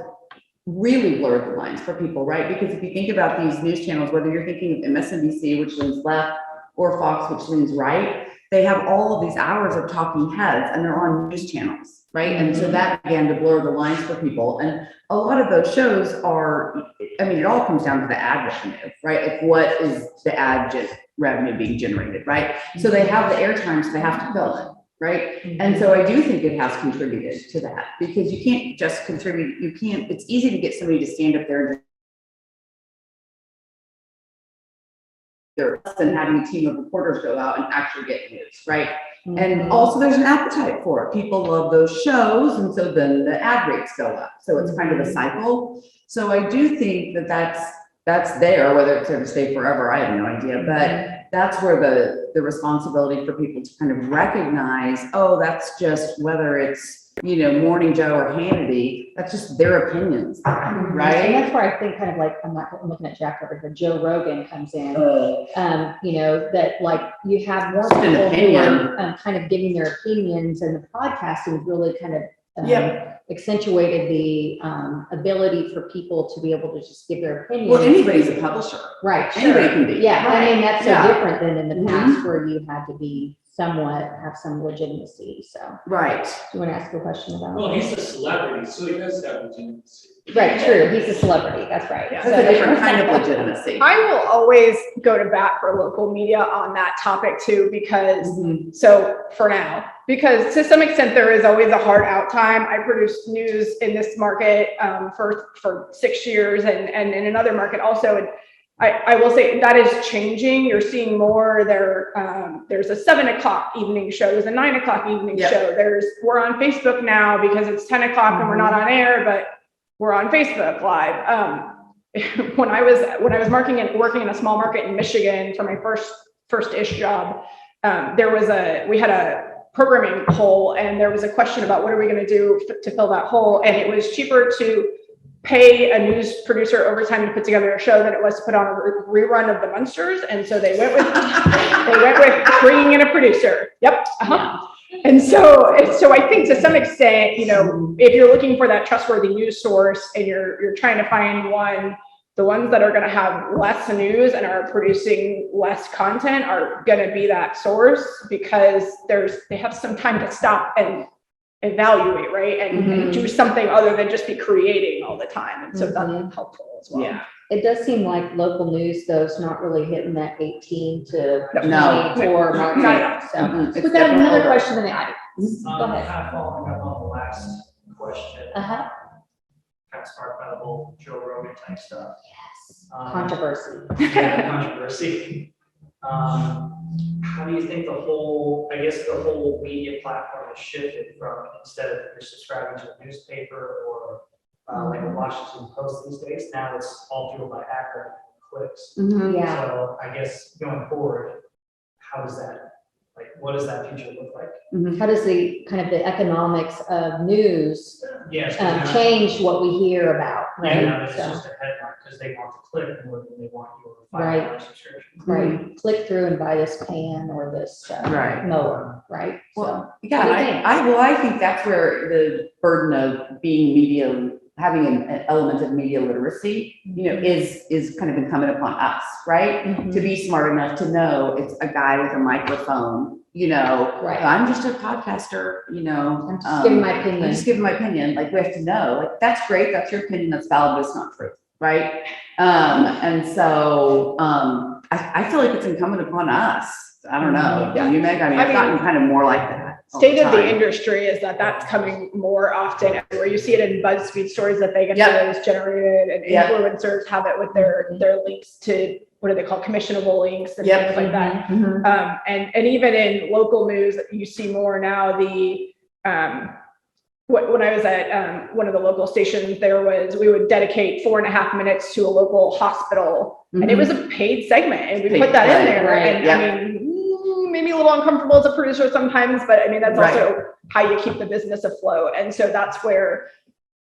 [SPEAKER 4] really blurred the lines for people, right? Because if you think about these news channels, whether you're thinking of MSNBC, which leans left, or Fox, which leans right, they have all of these hours of talking heads, and they're on news channels, right? And so that began to blur the lines for people. And a lot of those shows are, it all comes down to the ad revenue, right? Like, what is the ad revenue being generated, right? So they have the airtime, so they have to fill it. Right. And so I do think it has contributed to that, because you can't just contribute. It's easy to get somebody to stand up there than having a team of reporters go out and actually get news. Right. And also there's an appetite for it. People love those shows. And so then the ad rates go up. So it's kind of a cycle. So I do think that that's there, whether it's there to stay forever, I have no idea, but that's where the responsibility for people to kind of recognize, oh, that's just, whether it's, Morning Joe or Hannity, that's just their opinions, right?
[SPEAKER 1] And that's where I think kind of like, I'm looking at Jack over here, Joe Rogan comes in, that like you have more
[SPEAKER 4] Just an
[SPEAKER 1] people who
[SPEAKER 4] opinion.
[SPEAKER 1] are kind of giving their opinions, and the podcasting really kind of accentuated the ability for people to be able to just give their opinion.
[SPEAKER 4] Well, anybody's a publisher.
[SPEAKER 1] Right.
[SPEAKER 4] Anybody can be.
[SPEAKER 1] Yeah, I mean, that's so
[SPEAKER 4] Yeah.
[SPEAKER 1] different than in the past where you had to be have some legitimacy. So,
[SPEAKER 4] Right.
[SPEAKER 1] do you want to ask a question about?
[SPEAKER 6] Well, he's a celebrity, so he does have legitimacy.
[SPEAKER 1] Right, true. He's a celebrity. That's right.
[SPEAKER 5] Yeah.
[SPEAKER 4] That's a different kind of legitimacy.
[SPEAKER 5] I will always go to bat for local media on that topic too, because because to some extent there is always a hard out time. I produced news in this market for 6 years and in another market also. And I will say that is changing. You're seeing more there's a 7 o'clock evening show, there's a 9 o'clock evening show. We're on Facebook now because it's 10 o'clock and we're not on air, but we're on Facebook Live. When I was working in a small market in Michigan for my first-ish job, we had a programming hole, and there was a question about what are we going to do to fill that hole, and it was cheaper to pay a news producer overtime to put together a show than it was to put on a rerun of the Munsters, and so they went with bringing in a producer. Yep. Uh-huh. And so I think to some extent, if you're looking for that trustworthy news source and you're trying to find the ones that are going to have less news and are producing less content are going to be that source, because they have some time to stop and evaluate, right? And do something other than just be creating all the time. And so that's helpful as well.
[SPEAKER 4] Yeah.
[SPEAKER 1] It does seem like local news, though, is not really hitting that 18 to
[SPEAKER 4] No.
[SPEAKER 1] 24 mark.
[SPEAKER 5] No.
[SPEAKER 1] So
[SPEAKER 4] It's
[SPEAKER 1] we've got another
[SPEAKER 4] definitely
[SPEAKER 1] question in the audience. Go
[SPEAKER 6] Kind
[SPEAKER 1] ahead.
[SPEAKER 6] of following up on the last question,
[SPEAKER 1] Uh-huh.
[SPEAKER 6] kind of sparked by the whole Joe Rogan type stuff.
[SPEAKER 1] Yes.
[SPEAKER 6] Um,
[SPEAKER 1] Controversy.
[SPEAKER 6] Controversy. How do you think the whole media platform has shifted from, instead of you're subscribing to a newspaper or like a Washington Post these days, now it's all fueled by ad clicks.
[SPEAKER 1] Yeah.
[SPEAKER 6] So I guess going forward, what does that future look like?
[SPEAKER 1] How does the kind of the economics of news
[SPEAKER 6] Yes.
[SPEAKER 1] change what we hear about, right?
[SPEAKER 6] Yeah, it's
[SPEAKER 1] So,
[SPEAKER 6] just a headline because they want to click more than they want your
[SPEAKER 1] Right.
[SPEAKER 6] $5 subscription.
[SPEAKER 1] right, click through and buy this pan or this
[SPEAKER 4] Right.
[SPEAKER 1] mower, right?
[SPEAKER 4] Well,
[SPEAKER 1] So,
[SPEAKER 4] yeah,
[SPEAKER 1] what do you think?
[SPEAKER 4] I think that's where the burden of being media, having an element of media literacy, is kind of incumbent upon us, right? To be smart enough to know it's a guy with a microphone,
[SPEAKER 1] Right.
[SPEAKER 4] I'm just a podcaster,
[SPEAKER 1] I'm just giving my opinion.
[SPEAKER 4] I'm just giving my opinion. Like, we have to know, like, that's great, that's your opinion, that's valid, but it's not true, right? And so I feel like it's incumbent upon us I don't know. Do you, Meg? I mean,
[SPEAKER 5] I
[SPEAKER 4] it's
[SPEAKER 5] mean,
[SPEAKER 4] gotten kind of more like that. all
[SPEAKER 5] State of the
[SPEAKER 4] time.
[SPEAKER 5] industry is that that's coming more often, where you see it in BuzzFeed stories that they get
[SPEAKER 4] Yep.
[SPEAKER 5] those generated, and
[SPEAKER 4] Yep.
[SPEAKER 5] influencers have it with their links to, what do they call, commissionable links and
[SPEAKER 4] Yep.
[SPEAKER 5] things like that.
[SPEAKER 4] Mhm.
[SPEAKER 5] And even in local news, you see more now when I was at one of the local stations, we would dedicate 4.5 minutes to a local hospital, and it was a paid segment, and we put that in there.
[SPEAKER 1] Right,
[SPEAKER 5] And
[SPEAKER 4] yeah.
[SPEAKER 5] I mean, maybe a little uncomfortable as a producer sometimes, but I mean, that's also how you keep the business afloat. And so that's where,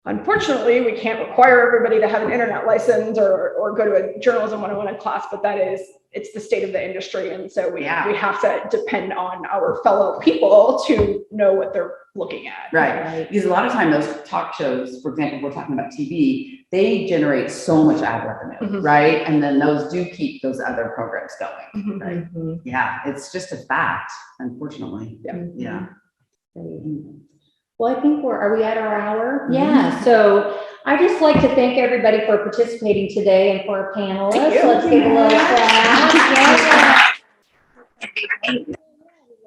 [SPEAKER 5] unfortunately, we can't require everybody to have an internet license or go to a journalism 101 class, but it's the state of the industry. And so we have to depend on our fellow people to know what they're looking at.
[SPEAKER 4] Right. Because a lot of time those talk shows, for example, we're talking about TV, they generate so much ad revenue, right? And then those do keep those other programs going. Right. Yeah, it's just a fact, unfortunately. Yeah.
[SPEAKER 1] Well, I think are we at our hour? Yeah, so I just like to thank everybody for participating today and for our panelists.
[SPEAKER 5] Thank you.
[SPEAKER 1] Let's give a little clap.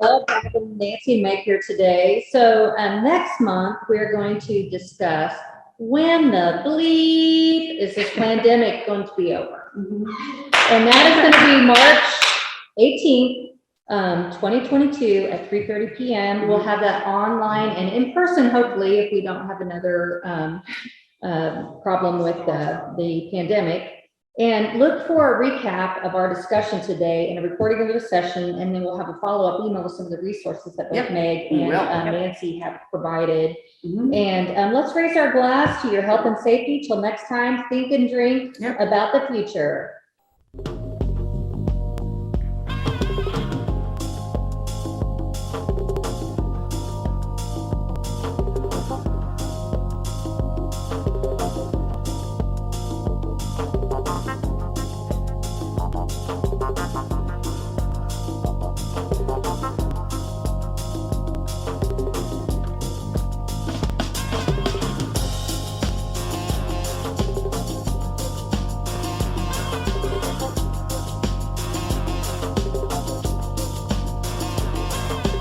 [SPEAKER 1] Love having Nancy and Meg here today. So next month, we're going to discuss when the bleep is this pandemic going to be over. And that is going to be March 18th. 2022 at 3:30 p.m. We'll have that online and in person, hopefully, if we don't have another problem with the pandemic. And look for a recap of our discussion today and a recording of the session, and then we'll have a follow-up email with some of the resources that both Meg and Nancy have provided. And let's raise our glass to your health and safety. Till next time, think and drink about the future.